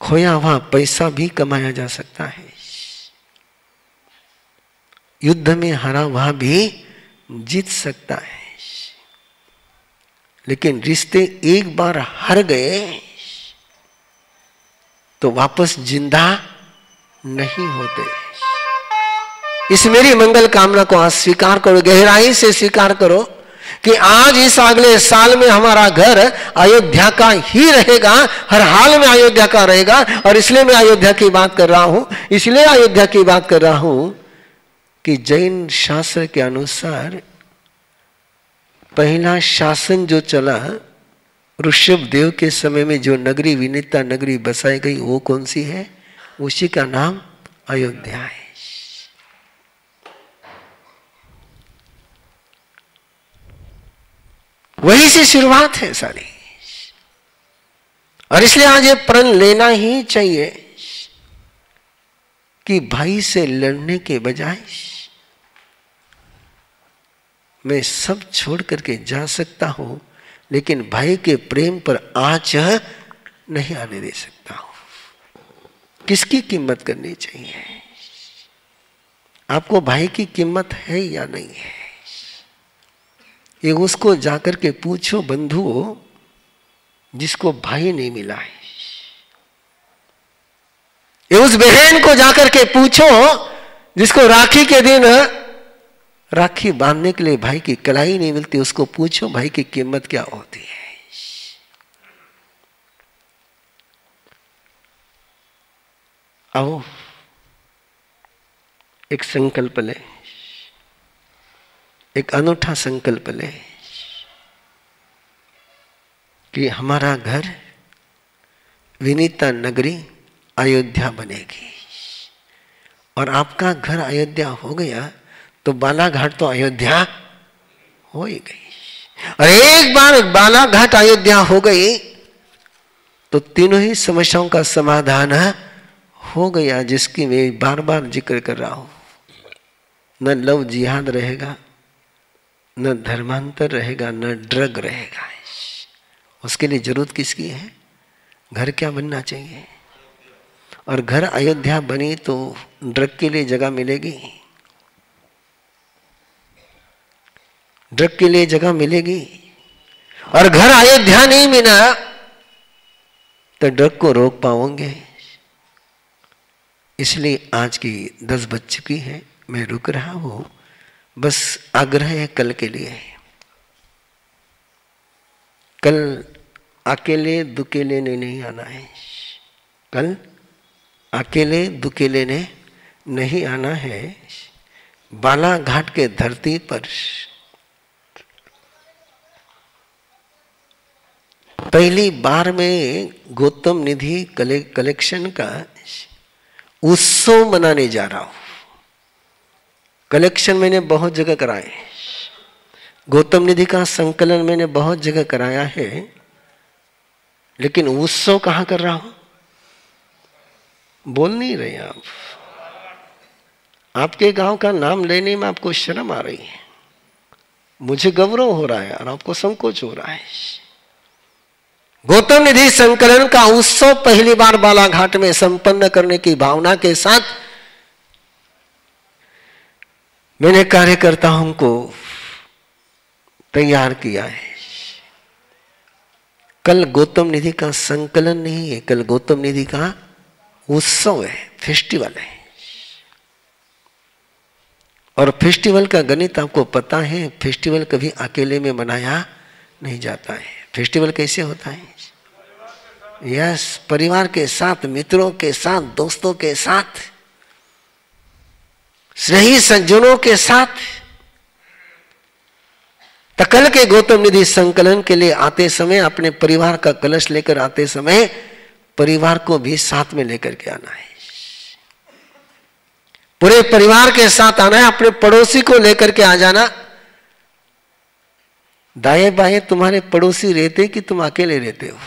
खोया हुआ पैसा भी कमाया जा सकता है, युद्ध में हारा हुआ भी जीत सकता है, लेकिन रिश्ते एक बार हार गए तो वापस जिंदा नहीं होते। इस मेरी मंगल कामना को आज स्वीकार करो, गहराई से स्वीकार करो कि आज इस अगले साल में हमारा घर अयोध्या का ही रहेगा, हर हाल में अयोध्या का रहेगा। और इसलिए मैं अयोध्या की बात कर रहा हूं, इसलिए अयोध्या की बात कर रहा हूं कि जैन शास्त्र के अनुसार पहला शासन जो चला ऋषभ देव के समय में, जो नगरी विनीता नगरी बसाई गई, वो कौन सी है? उसी का नाम अयोध्या है। वही से शुरुआत है सारी। और इसलिए आज ये प्रण लेना ही चाहिए कि भाई से लड़ने के बजाय मैं सब छोड़ करके जा सकता हूं, लेकिन भाई के प्रेम पर आंच नहीं आने दे सकता हूं। किसकी कीमत करनी चाहिए? आपको भाई की कीमत है या नहीं है? ये उसको जाकर के पूछो, बंधुओं, जिसको भाई नहीं मिला है। ये उस बहन को जाकर के पूछो जिसको राखी के दिन राखी बांधने के लिए भाई की कलाई नहीं मिलती, उसको पूछो भाई की कीमत क्या होती है। आओ एक संकल्प ले, एक अनूठा संकल्प ले कि हमारा घर विनीता नगरी अयोध्या बनेगी। और आपका घर अयोध्या हो गया तो बालाघाट तो अयोध्या हो ही गई। और एक बार बालाघाट अयोध्या हो गई तो तीनों ही समस्याओं का समाधान हो गया, जिसकी मैं बार बार जिक्र कर रहा हूं। न लव जिहाद रहेगा, न धर्मांतर रहेगा, न ड्रग रहेगा। उसके लिए जरूरत किसकी है? घर क्या बनना चाहिए? और घर अयोध्या बनी तो ड्रग के लिए जगह मिलेगी, ड्रग के लिए जगह मिलेगी। और घर अयोध्या नहीं मिला तो ड्रग को रोक पाओगे? इसलिए आज की 10 बज चुकी है, मैं रुक रहा हूं। बस आग्रह है कल के लिए। कल अकेले दुकेले ने नहीं आना है। कल अकेले दुकेले ने नहीं आना है। बालाघाट के धरती पर पहली बार में गौतम निधि कलेक्शन का उत्सव मनाने जा रहा हूं। कलेक्शन मैंने बहुत जगह कराए, गौतम निधि का संकलन मैंने बहुत जगह कराया है, लेकिन उत्सव कहां कर रहा हूं? बोल नहीं रहे आप। आपके गांव का नाम लेने में आपको शर्म आ रही है, मुझे गौरव हो रहा है और आपको संकोच हो रहा है। गौतम निधि संकलन का उत्सव पहली बार बालाघाट में संपन्न करने की भावना के साथ मैंने कार्यकर्ताओं को तैयार किया है। कल गौतम निधि का संकलन नहीं है, कल गौतम निधि का उत्सव है, फेस्टिवल है। और फेस्टिवल का गणित आपको पता है, फेस्टिवल कभी अकेले में मनाया नहीं जाता है। फेस्टिवल कैसे होता है? यस, परिवार के साथ, मित्रों के साथ, दोस्तों के साथ, स्नेही सज्जनों के साथ। तो कल के गौतम निधि संकलन के लिए आते समय, अपने परिवार का कलश लेकर आते समय, परिवार को भी साथ में लेकर के आना है। पूरे परिवार के साथ आना है, अपने पड़ोसी को लेकर के आ जाना। दाएं बाएं तुम्हारे पड़ोसी रहते कि तुम अकेले रहते हो?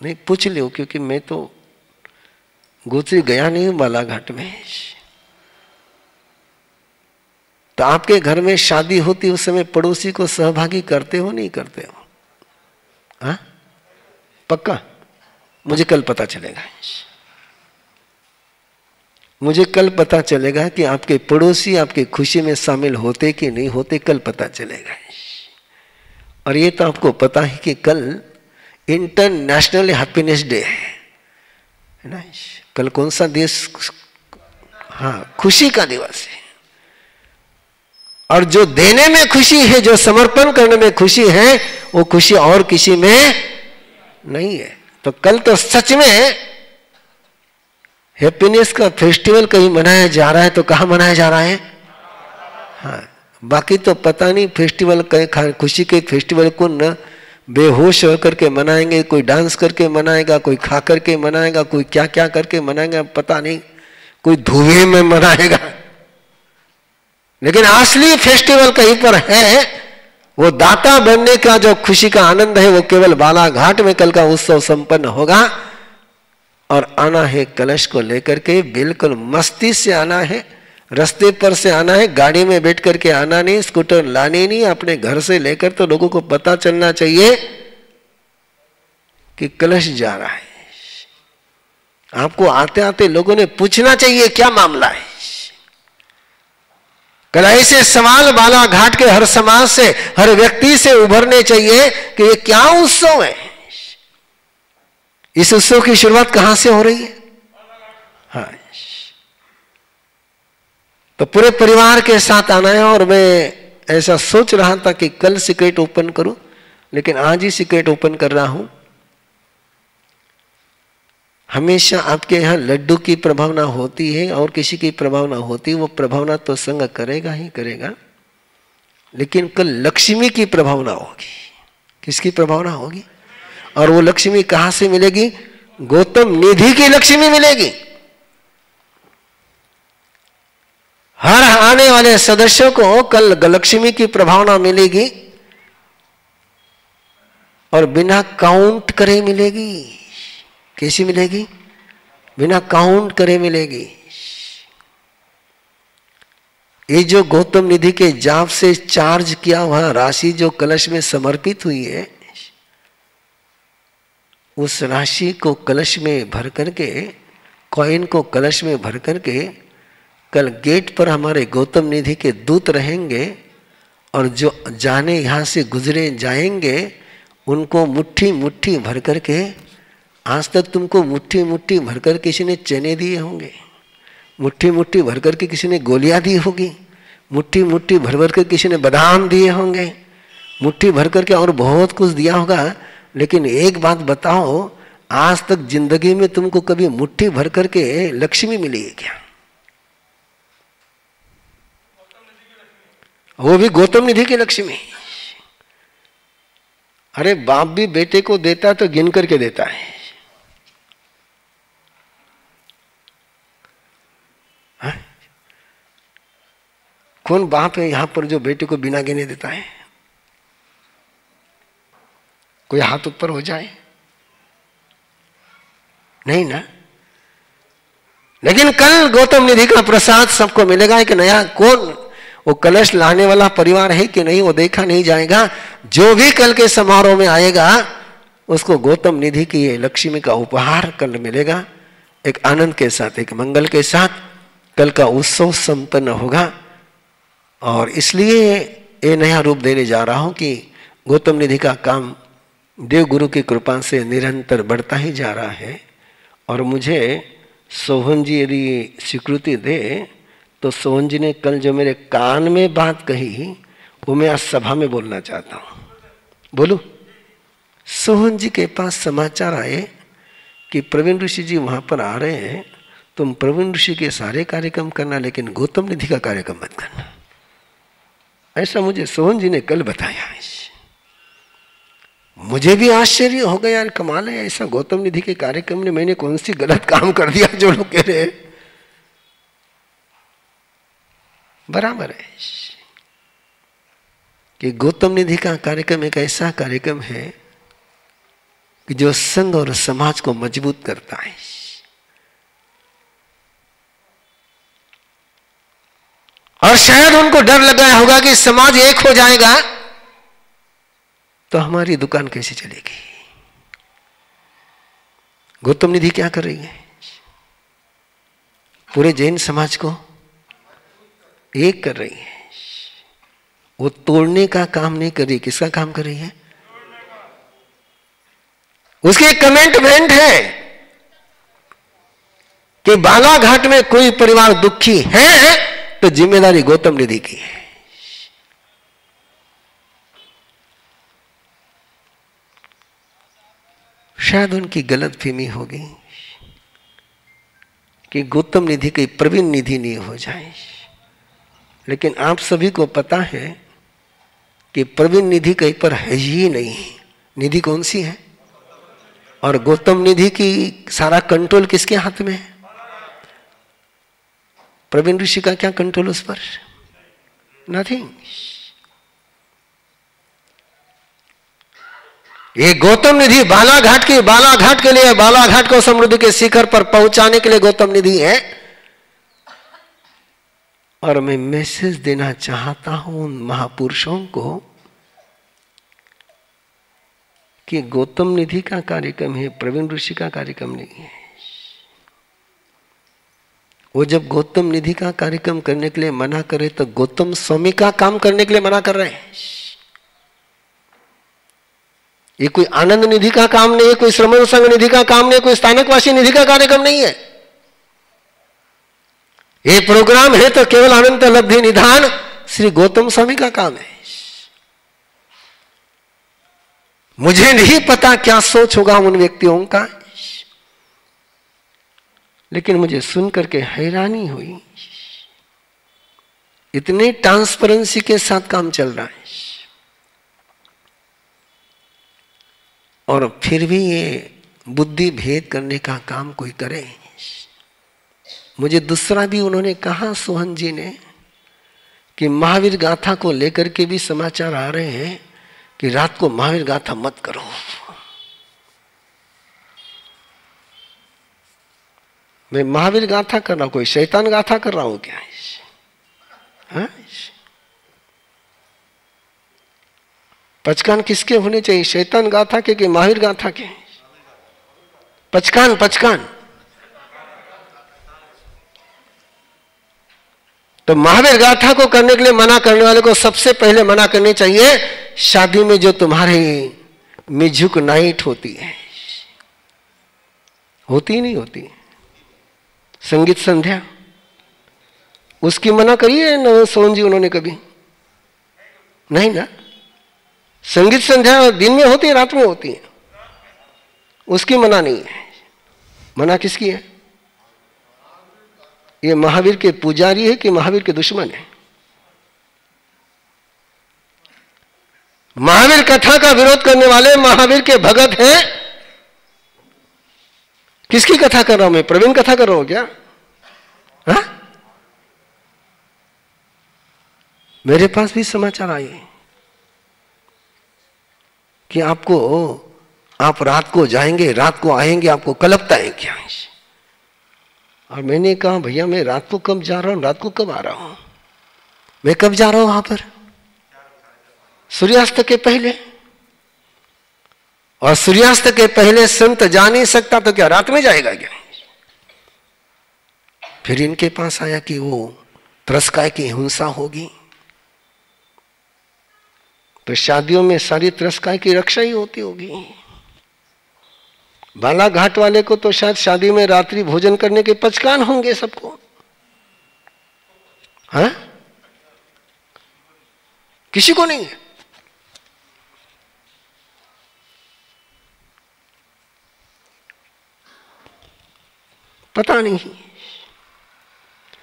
नहीं, पूछ लो, क्योंकि मैं तो गुजरी गया नहीं हूं बालाघाट में। तो आपके घर में शादी होती उस समय पड़ोसी को सहभागी करते हो नहीं करते हो? हाँ, पक्का? मुझे कल पता चलेगा। मुझे कल पता चलेगा कि आपके पड़ोसी आपकी खुशी में शामिल होते कि नहीं होते, कल पता चलेगा। और ये तो आपको पता है कि कल इंटरनेशनल हैप्पीनेस डे है ना। कल कौन सा देश? हाँ, खुशी का दिवस है। और जो देने में खुशी है, जो समर्पण करने में खुशी है, वो खुशी और किसी में नहीं है। तो कल तो सच में हैप्पीनेस का फेस्टिवल कहीं मनाया जा रहा है, तो कहां मनाया जा रहा है? हाँ, बाकी तो पता नहीं फेस्टिवल कहीं, खुशी के फेस्टिवल को न बेहोश होकर के मनाएंगे, कोई डांस करके मनाएगा, कोई खा करके मनाएगा, कोई क्या क्या करके मनाएगा, पता नहीं, कोई धुएं में मनाएगा। लेकिन असली फेस्टिवल कहीं पर है। वो दाता बनने का जो खुशी का आनंद है, वो केवल बालाघाट में कल का उत्सव संपन्न होगा। और आना है कलश को लेकर के, बिल्कुल मस्ती से आना है, रास्ते पर से आना है, गाड़ी में बैठ करके आना नहीं, स्कूटर लाने नहीं, अपने घर से लेकर। तो लोगों को पता चलना चाहिए कि कलश जा रहा है। आपको आते आते लोगों ने पूछना चाहिए क्या मामला है। कल ऐसे सवाल बालाघाट के हर समाज से, हर व्यक्ति से उभरने चाहिए कि ये क्या उत्सव है। इस उत्सव की शुरुआत कहां से हो रही है? हाँ, तो पूरे परिवार के साथ आना है। और मैं ऐसा सोच रहा था कि कल सीक्रेट ओपन करूं, लेकिन आज ही सीक्रेट ओपन कर रहा हूं। हमेशा आपके यहाँ लड्डू की प्रभावना होती है और किसी की प्रभावना होती है, वो प्रभावना तो संग करेगा ही करेगा, लेकिन कल लक्ष्मी की प्रभावना होगी। किसकी प्रभावना होगी? और वो लक्ष्मी कहां से मिलेगी? गौतम निधि की लक्ष्मी मिलेगी। हर आने वाले सदस्यों को कल लक्ष्मी की प्रभावना मिलेगी और बिना काउंट करे मिलेगी। कैसी मिलेगी? बिना काउंट करे मिलेगी। ये जो गौतम निधि के जाप से चार्ज किया हुआ राशि जो कलश में समर्पित हुई है, उस राशि को कलश में भर करके, कॉइन को कलश में भर करके कल गेट पर हमारे गौतम निधि के दूत रहेंगे और जो जाने यहाँ से गुजरे जाएंगे उनको मुट्ठी मुट्ठी भर करके आज तक तुमको मुट्ठी मुट्ठी भरकर किसी ने चने दिए होंगे, मुट्ठी मुट्ठी भरकर के किसी ने गोलियां दी होगी, मुट्ठी मुट्ठी भर भर कर किसी ने बादाम दिए होंगे, मुट्ठी भर करके और बहुत कुछ दिया होगा। लेकिन एक बात बताओ, आज तक जिंदगी में तुमको कभी मुट्ठी भर करके लक्ष्मी मिली है क्या? वो भी गौतम निधि की लक्ष्मी। अरे बाप भी बेटे को देता तो गिन करके देता है। हाँ? कौन बाप है यहां पर जो बेटे को बिना गिने देता है? कोई हाथ ऊपर हो जाए? नहीं ना। लेकिन कल गौतम निधि का प्रसाद सबको मिलेगा। एक नया कौन वो कलश लाने वाला परिवार है कि नहीं वो देखा नहीं जाएगा। जो भी कल के समारोह में आएगा उसको गौतम निधि की लक्ष्मी का उपहार कल मिलेगा, एक आनंद के साथ, एक मंगल के साथ। कल का उत्सव संपन्न होगा और इसलिए ये नया रूप देने जा रहा हूं कि गौतम निधि का काम देव गुरु की कृपा से निरंतर बढ़ता ही जा रहा है। और मुझे सोहन जी यदि स्वीकृति दे तो सोहन जी ने कल जो मेरे कान में बात कही वो मैं आज सभा में बोलना चाहता हूं। बोलूं? सोहन जी के पास समाचार आए कि प्रवीण ऋषि जी वहां पर आ रहे हैं, तुम प्रवीण ऋषि के सारे कार्यक्रम करना लेकिन गौतम निधि का कार्यक्रम मत करना। ऐसा मुझे सोहन जी ने कल बताया। मुझे भी आश्चर्य हो गया, यार कमाल है, ऐसा गौतम निधि के कार्यक्रम ने मैंने कौन सी गलत काम कर दिया जो लोग कह रहे हैं। बराबर है कि गौतम निधि का कार्यक्रम एक ऐसा कार्यक्रम है कि जो संघ और समाज को मजबूत करता है। और शायद उनको डर लगाया होगा कि समाज एक हो जाएगा तो हमारी दुकान कैसे चलेगी। गौतम निधि क्या कर रही है? पूरे जैन समाज को एक कर रही है। वो तोड़ने का काम नहीं कर रही। किसका काम कर रही है? उसके कमेंटमेंट है कि बालाघाट में कोई परिवार दुखी है तो जिम्मेदारी गौतम निधि की है। शायद उनकी गलतफहमी होगी कि गौतम निधि की प्रवीण निधि नहीं हो जाए। लेकिन आप सभी को पता है कि प्रवीण निधि कहीं पर है ही नहीं। निधि कौन सी है? और गौतम निधि की सारा कंट्रोल किसके हाथ में है? प्रवीण ऋषि का क्या कंट्रोल उस पर? नथिंग। ये गौतम निधि बालाघाट के लिए, बालाघाट को समृद्धि के शिखर पर पहुंचाने के लिए गौतम निधि है। और मैं मैसेज देना चाहता हूं उन महापुरुषों को कि गौतम निधि का कार्यक्रम है, प्रवीण ऋषि का कार्यक्रम नहीं है। वो जब गौतम निधि का कार्यक्रम करने के लिए मना करे तो गौतम स्वामी का काम करने के लिए मना कर रहे हैं। ये कोई आनंद निधि का काम नहीं है, कोई श्रमण संघ निधि का काम नहीं है, कोई स्थानकवासी निधि का कार्यक्रम नहीं है। ये प्रोग्राम है तो केवल अनंत लब्धि निधान श्री गौतम स्वामी का काम है। मुझे नहीं पता क्या सोच होगा उन व्यक्तियों का, लेकिन मुझे सुन करके हैरानी हुई। इतने ट्रांसपेरेंसी के साथ काम चल रहा है और फिर भी ये बुद्धि भेद करने का काम कोई करे। मुझे दूसरा भी उन्होंने कहा सोहन जी ने कि महावीर गाथा को लेकर के भी समाचार आ रहे हैं कि रात को महावीर गाथा मत करो। मैं महावीर गाथा कर रहा हूं, कोई शैतान गाथा कर रहा हूं क्या? हाँ? पचकान किसके होने चाहिए? शैतान गाथा के कि महावीर गाथा के? पचकान पचकान तो महावीर गाथा को करने के लिए मना करने वाले को सबसे पहले मना करनी चाहिए शादी में जो तुम्हारी मिजुक नाइट होती है, होती ही नहीं होती। संगीत संध्या उसकी मना करिए न सोहन जी उन्होंने कभी? नहीं ना। संगीत संध्या दिन में होती है, रात में होती है, उसकी मना नहीं है। मना किसकी है? ये महावीर के पुजारी है कि महावीर के दुश्मन है? महावीर कथा का विरोध करने वाले महावीर के भगत हैं। किसकी कथा कर रहा हूं मैं? प्रवीण कथा कर रहा हूं क्या? हा? मेरे पास भी समाचार आए कि आप रात को जाएंगे, रात को आएंगे, आपको कलपता है क्या? और मैंने कहा भैया मैं रात को कब जा रहा हूं, रात को कब आ रहा हूं? मैं कब जा रहा हूं वहां पर? सूर्यास्त के पहले। और सूर्यास्त के पहले संत जा नहीं सकता तो क्या रात में जाएगा क्या? फिर इनके पास आया कि वो त्रस्काय की हिंसा होगी, तो शादियों में सारी त्रस्काय की रक्षा ही होती होगी। बालाघाट वाले को तो शायद शादी में रात्रि भोजन करने के पचकान होंगे सबको, हाँ? किसी को नहीं है। पता नहीं।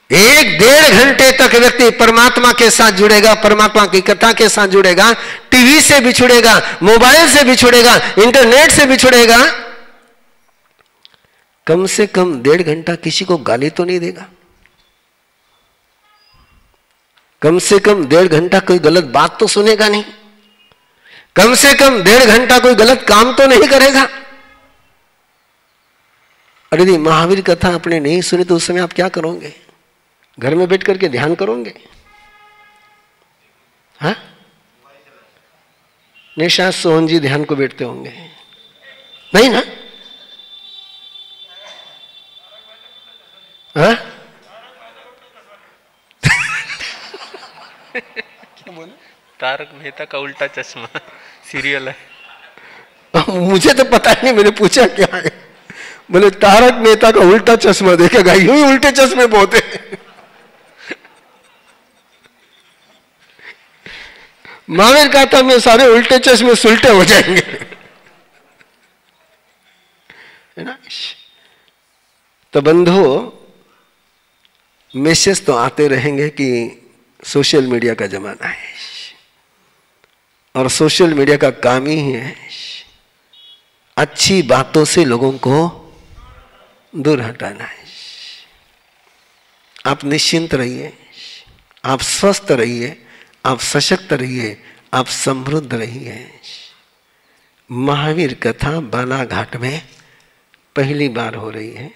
1-1.5 घंटे तक व्यक्ति परमात्मा के साथ जुड़ेगा, परमात्मा की कथा के साथ जुड़ेगा, टीवी से बिछुड़ेगा, मोबाइल से बिछुड़ेगा, इंटरनेट से बिछुड़ेगा। कम से कम 1.5 घंटा किसी को गाली तो नहीं देगा? कम से कम 1.5 घंटा कोई गलत बात तो सुनेगा नहीं? कम से कम 1.5 घंटा कोई गलत काम तो नहीं करेगा? अरे यदि महावीर कथा आपने नहीं सुनी तो उस समय आप क्या करोगे? घर में बैठ करके ध्यान करोगे? हाँ? नहीं, शायद सोहन जी ध्यान को बैठते होंगे, नहीं ना? हाँ? क्या बोले? तारक मेहता का उल्टा चश्मा सीरियल है। मुझे तो पता नहीं, मैंने पूछा क्या है? बोले तारक मेहता का उल्टा चश्मा देखेगा, यूं ही उल्टे चश्मे बहुत है। महावीर कहता मैं सारे उल्टे चश्मे सुलटे हो जाएंगे, है ना? तो बंधु, मैसेज तो आते रहेंगे कि सोशल मीडिया का जमाना है, और सोशल मीडिया का काम ही है अच्छी बातों से लोगों को दूर हटाना है। आप निश्चिंत रहिए, आप स्वस्थ रहिए, आप सशक्त रहिए, आप समृद्ध रहिए। महावीर कथा बालाघाट में पहली बार हो रही है,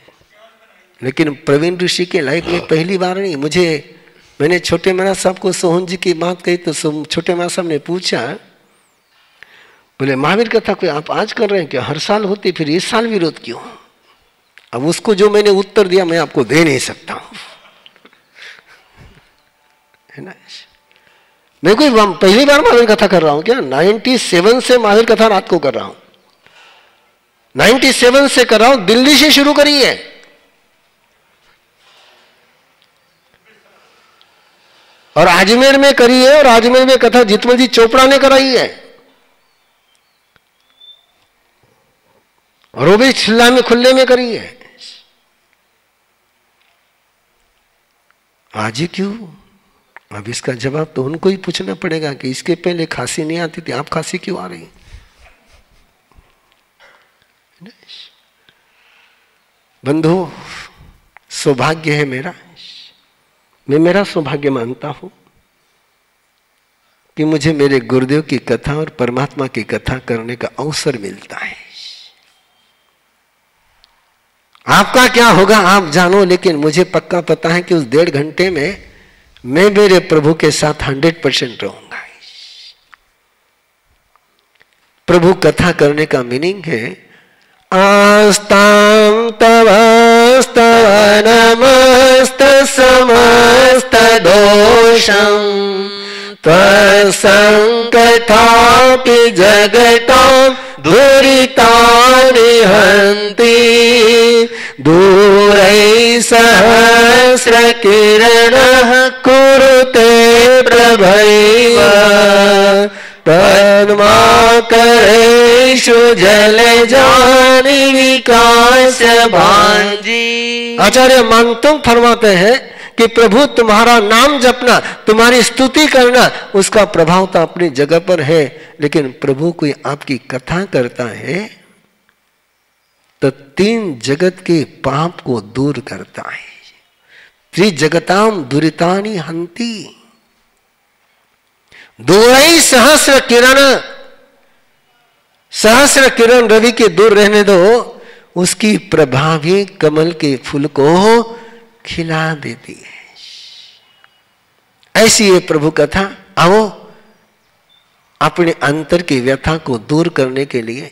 लेकिन प्रवीण ऋषि के लाइफ में पहली बार नहीं। मैंने छोटे महाराज साहब को सोहन जी की बात कही तो छोटे महाराज साहब ने पूछा, बोले महावीर कथा कोई आप आज कर रहे हैं क्या? हर साल होती, फिर इस साल विरोध क्यों? अब उसको जो मैंने उत्तर दिया मैं आपको दे नहीं सकता हूं, है ना? मैं कोई पहली बार महावीर कथा कर रहा हूं क्या? 97 से महावीर कथा रात को कर रहा हूं, 97 से कर रहा हूं। दिल्ली से शुरू करी है, और अजमेर में करी है, और अजमेर में कथा जितमल जी चोपड़ा ने कराई है, और वो भी छिल्ला में खुले में करी है। आज ही क्यों? अब इसका जवाब तो उनको ही पूछना पड़ेगा कि इसके पहले खांसी नहीं आती थी, आप खांसी क्यों आ रही? बंधु, सौभाग्य है मेरा, मैं मेरा सौभाग्य मानता हूं कि मुझे मेरे गुरुदेव की कथा और परमात्मा की कथा करने का अवसर मिलता है। आपका क्या होगा आप जानो, लेकिन मुझे पक्का पता है कि उस 1.5 घंटे में मैं मेरे प्रभु के साथ 100% रहूंगा। प्रभु कथा करने का मीनिंग है आस्तां तव नमस्त समस्त दोषं त्वसंकथापि जगतां दुरितानि हन्ति दूरै सहस्र किरणः कुरुते प्रभैव पद्माकरेषु जलजानि विकास भांजी। आचार्य मानतुंग फरमाते हैं कि प्रभु तुम्हारा नाम जपना, तुम्हारी स्तुति करना, उसका प्रभाव तो अपनी जगह पर है, लेकिन प्रभु कोई आपकी कथा करता है तो 3 जगत के पाप को दूर करता है। त्रिजगताम दुरितानि हंति। दूरै सहस्र किरण, सहस्र किरण रवि के दूर रहने दो, उसकी प्रभा भी कमल के फूल को खिला देती है। ऐसी है प्रभु कथा। आओ अपने अंतर की व्यथा को दूर करने के लिए,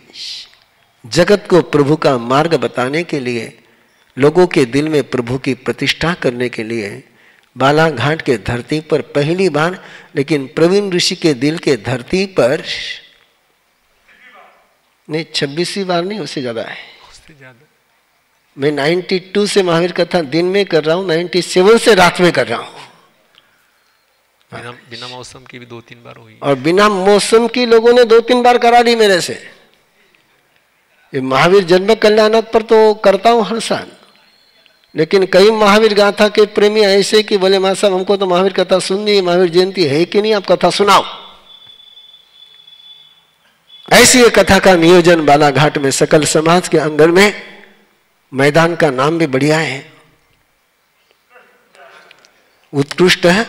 जगत को प्रभु का मार्ग बताने के लिए, लोगों के दिल में प्रभु की प्रतिष्ठा करने के लिए बालाघाट के धरती पर पहली बार, लेकिन प्रवीण ऋषि के दिल के धरती पर नहीं 26वीं बार नहीं, उससे ज्यादा है। मैं 92 से महावीर कथा दिन में कर रहा हूँ, 97 से रात में कर रहा हूँ। बिना मौसम की भी 2-3 बार हुई, और बिना मौसम की लोगों ने 2-3 बार करा दी मेरे से। ये महावीर जन्म कल्याणक पर तो करता हूँ हर साल, लेकिन कई महावीर गाथा के प्रेमी ऐसे कि बोले मां साहब हमको तो महावीर कथा सुननी है, महावीर जयंती है कि नहीं, आप कथा सुनाओ। ऐसी एक कथा का नियोजन बालाघाट में सकल समाज के अंदर में, मैदान का नाम भी बढ़िया है, उत्कृष्ट है,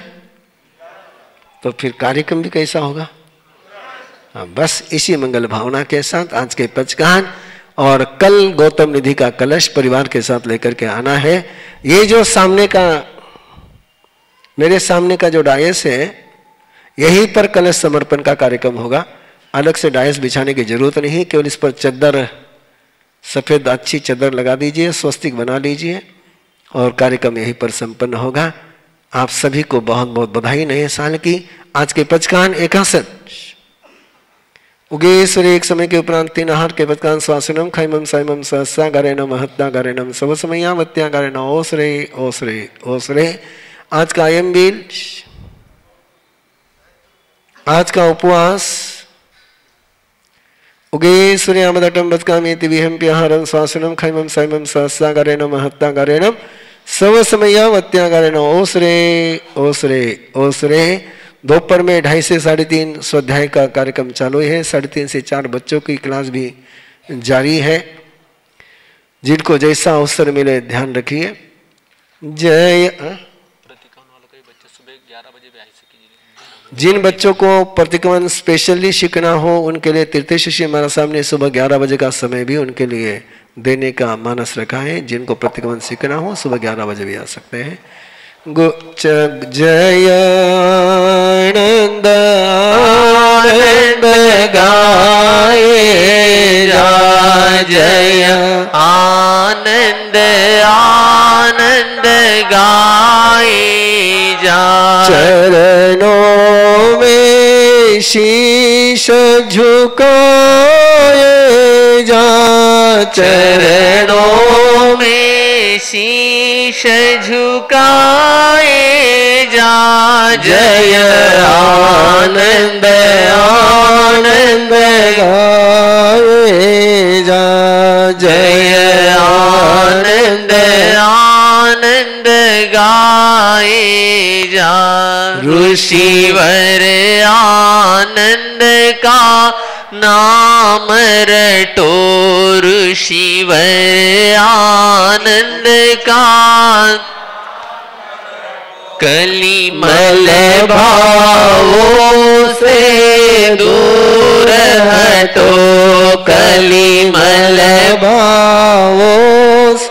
तो फिर कार्यक्रम भी कैसा होगा। हाँ, बस इसी मंगल भावना के साथ आज के पचकान और कल गौतम निधि का कलश परिवार के साथ लेकर के आना है। ये जो सामने का, मेरे सामने का जो डायस है, यहीं पर कलश समर्पण का कार्यक्रम होगा। अलग से डायस बिछाने की जरूरत नहीं है, केवल इस पर चद्दर, सफेद अच्छी चद्दर लगा दीजिए, स्वस्तिक बना लीजिए और कार्यक्रम यहीं पर संपन्न होगा। आप सभी को बहुत बहुत बधाई नए साल की। आज के पचकान एकासत उगेश्वर एक समय के उपरांत 3 आहार के पचकान स्वासनम खैमम सैमम सहसा गारेणम महत्ता गारेणम सब समयावत्या गारेण ओसरे ओसरे ओसरे। आज का अयम बिल, आज का उपवास उगेश्वर्यामदटम बचकामेति विहंप्यहारं स्वासनम खैमं सैमं सहस्रा गारेण महत्ता गारेणम सब समयावत्या गारेण ओसरे ओसरे ओसरे। दोपहर में 2:30 से 3:30 स्वाध्याय का कार्यक्रम चालू है। 3:30 से 4 बच्चों की क्लास भी जारी है। जिनको जैसा अवसर मिले ध्यान रखिए। जय। जिन बच्चों को प्रतिक्रमण स्पेशली सीखना हो उनके लिए तीर्थेश श्री हमारा सामने सुबह 11 बजे का समय भी उनके लिए देने का मानस रखा है। जिनको प्रतिक्रमण सीखना हो सुबह 11 बजे भी आ सकते हैं। जय आनंद आनंद गाए जा, जय आनंद आनंद गाए जा। चरणों में शीश झुकाए जा, चरणों में शीश झुकाए जा। जय आनंद आनंद गाए जा, जय आनंद आनंद गाए जा। ऋषिवर आनंद का नाम रटो, ऋषिवर आनंद का कलिमल भावों से दूर हटो, कलिमल भावों से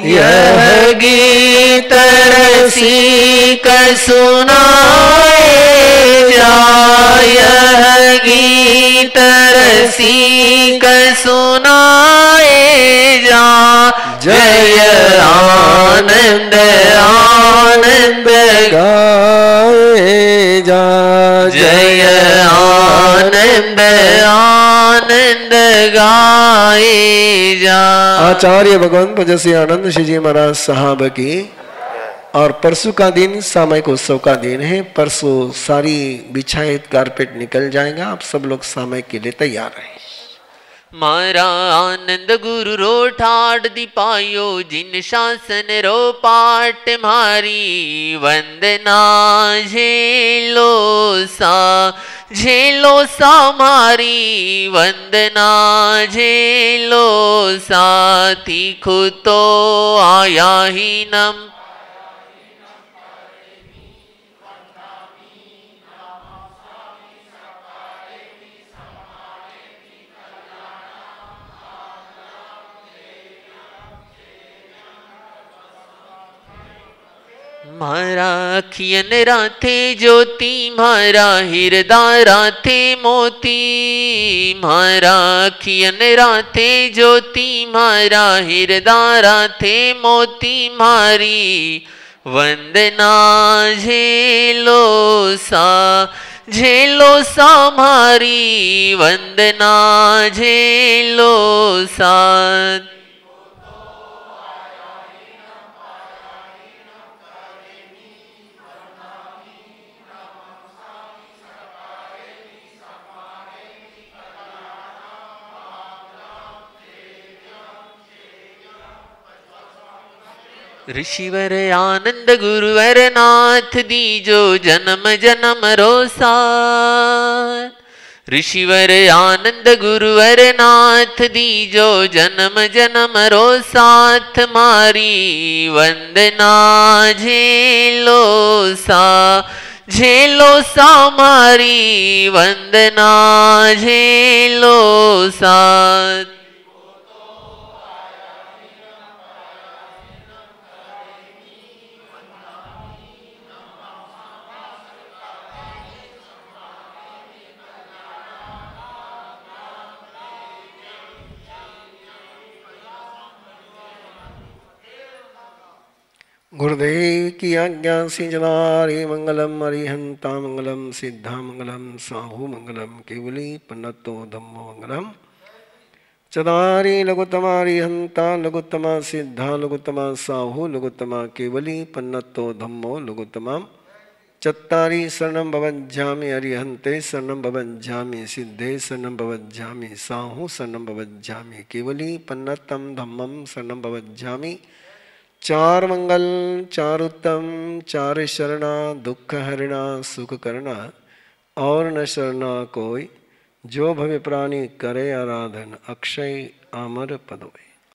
यह गीत रसिक सुनाए जा, यह गीत रसिक सुनाए जा। जय आनंद आनंद गाए जा, जय आनंद आनंद गाए पाए जा। आचार्य भगवान भजसे आनंद श्री जी महाराज साहब की। और परसों का दिन सामयिक उत्सव का दिन है। परसों सारी बिछायत कारपेट निकल जाएगा। आप सब लोग सामयिक के लिए तैयार हैं। मारा आनंद गुरु रो ठाड़ दिपायो, जिन शासन रो पाट मारी वंदना झेलो सा मारी वंदना झेलो सा। तीखु तो आया ही नम मारा अखियन राथे ज्योति, मारा हृदय राथे मोती। मारा अखियन राथे ज्योति, मारा हृदय राथे मोती। मारी वंदना झेलो सा मारी वंदना झेलो सा। ऋषिवर आनंद गुरुवर नाथ दीजो जन्म जन्म रो साथ। ऋषिवर आनंद गुरुवर नाथ दीजो जन्म जन्म रो साथ। मारी वंदना झेलो सा मारी वंदना झेलो सा। गुरुदेव की आज्ञा से जलारे मंगलम अरिहंता मंगलम सिद्धा मंगलम साहू मंगलम केवली पन्नतो धम्मो मंगलम। चदारी लघुतमा अरिहंता लघुतमा सिद्धा लघुतमा साहू लघुतमा केवली पन्नतो धम्मो लघुतमा। चत्तारी शरणं भवज्जामि अरिहन्ते शरणं भवज्जामि सिद्धे शरणं भवज्जामि साहू शरणं भवज्जामि केवली पन्नतम धम्मम शरणं भवज्जामि। चार मंगल चार उत्तम चार शरणा दुख हरिणा सुख करना और न शरणा कोई। जो भवे प्राणी करे आराधन अक्षय अमर पद होय।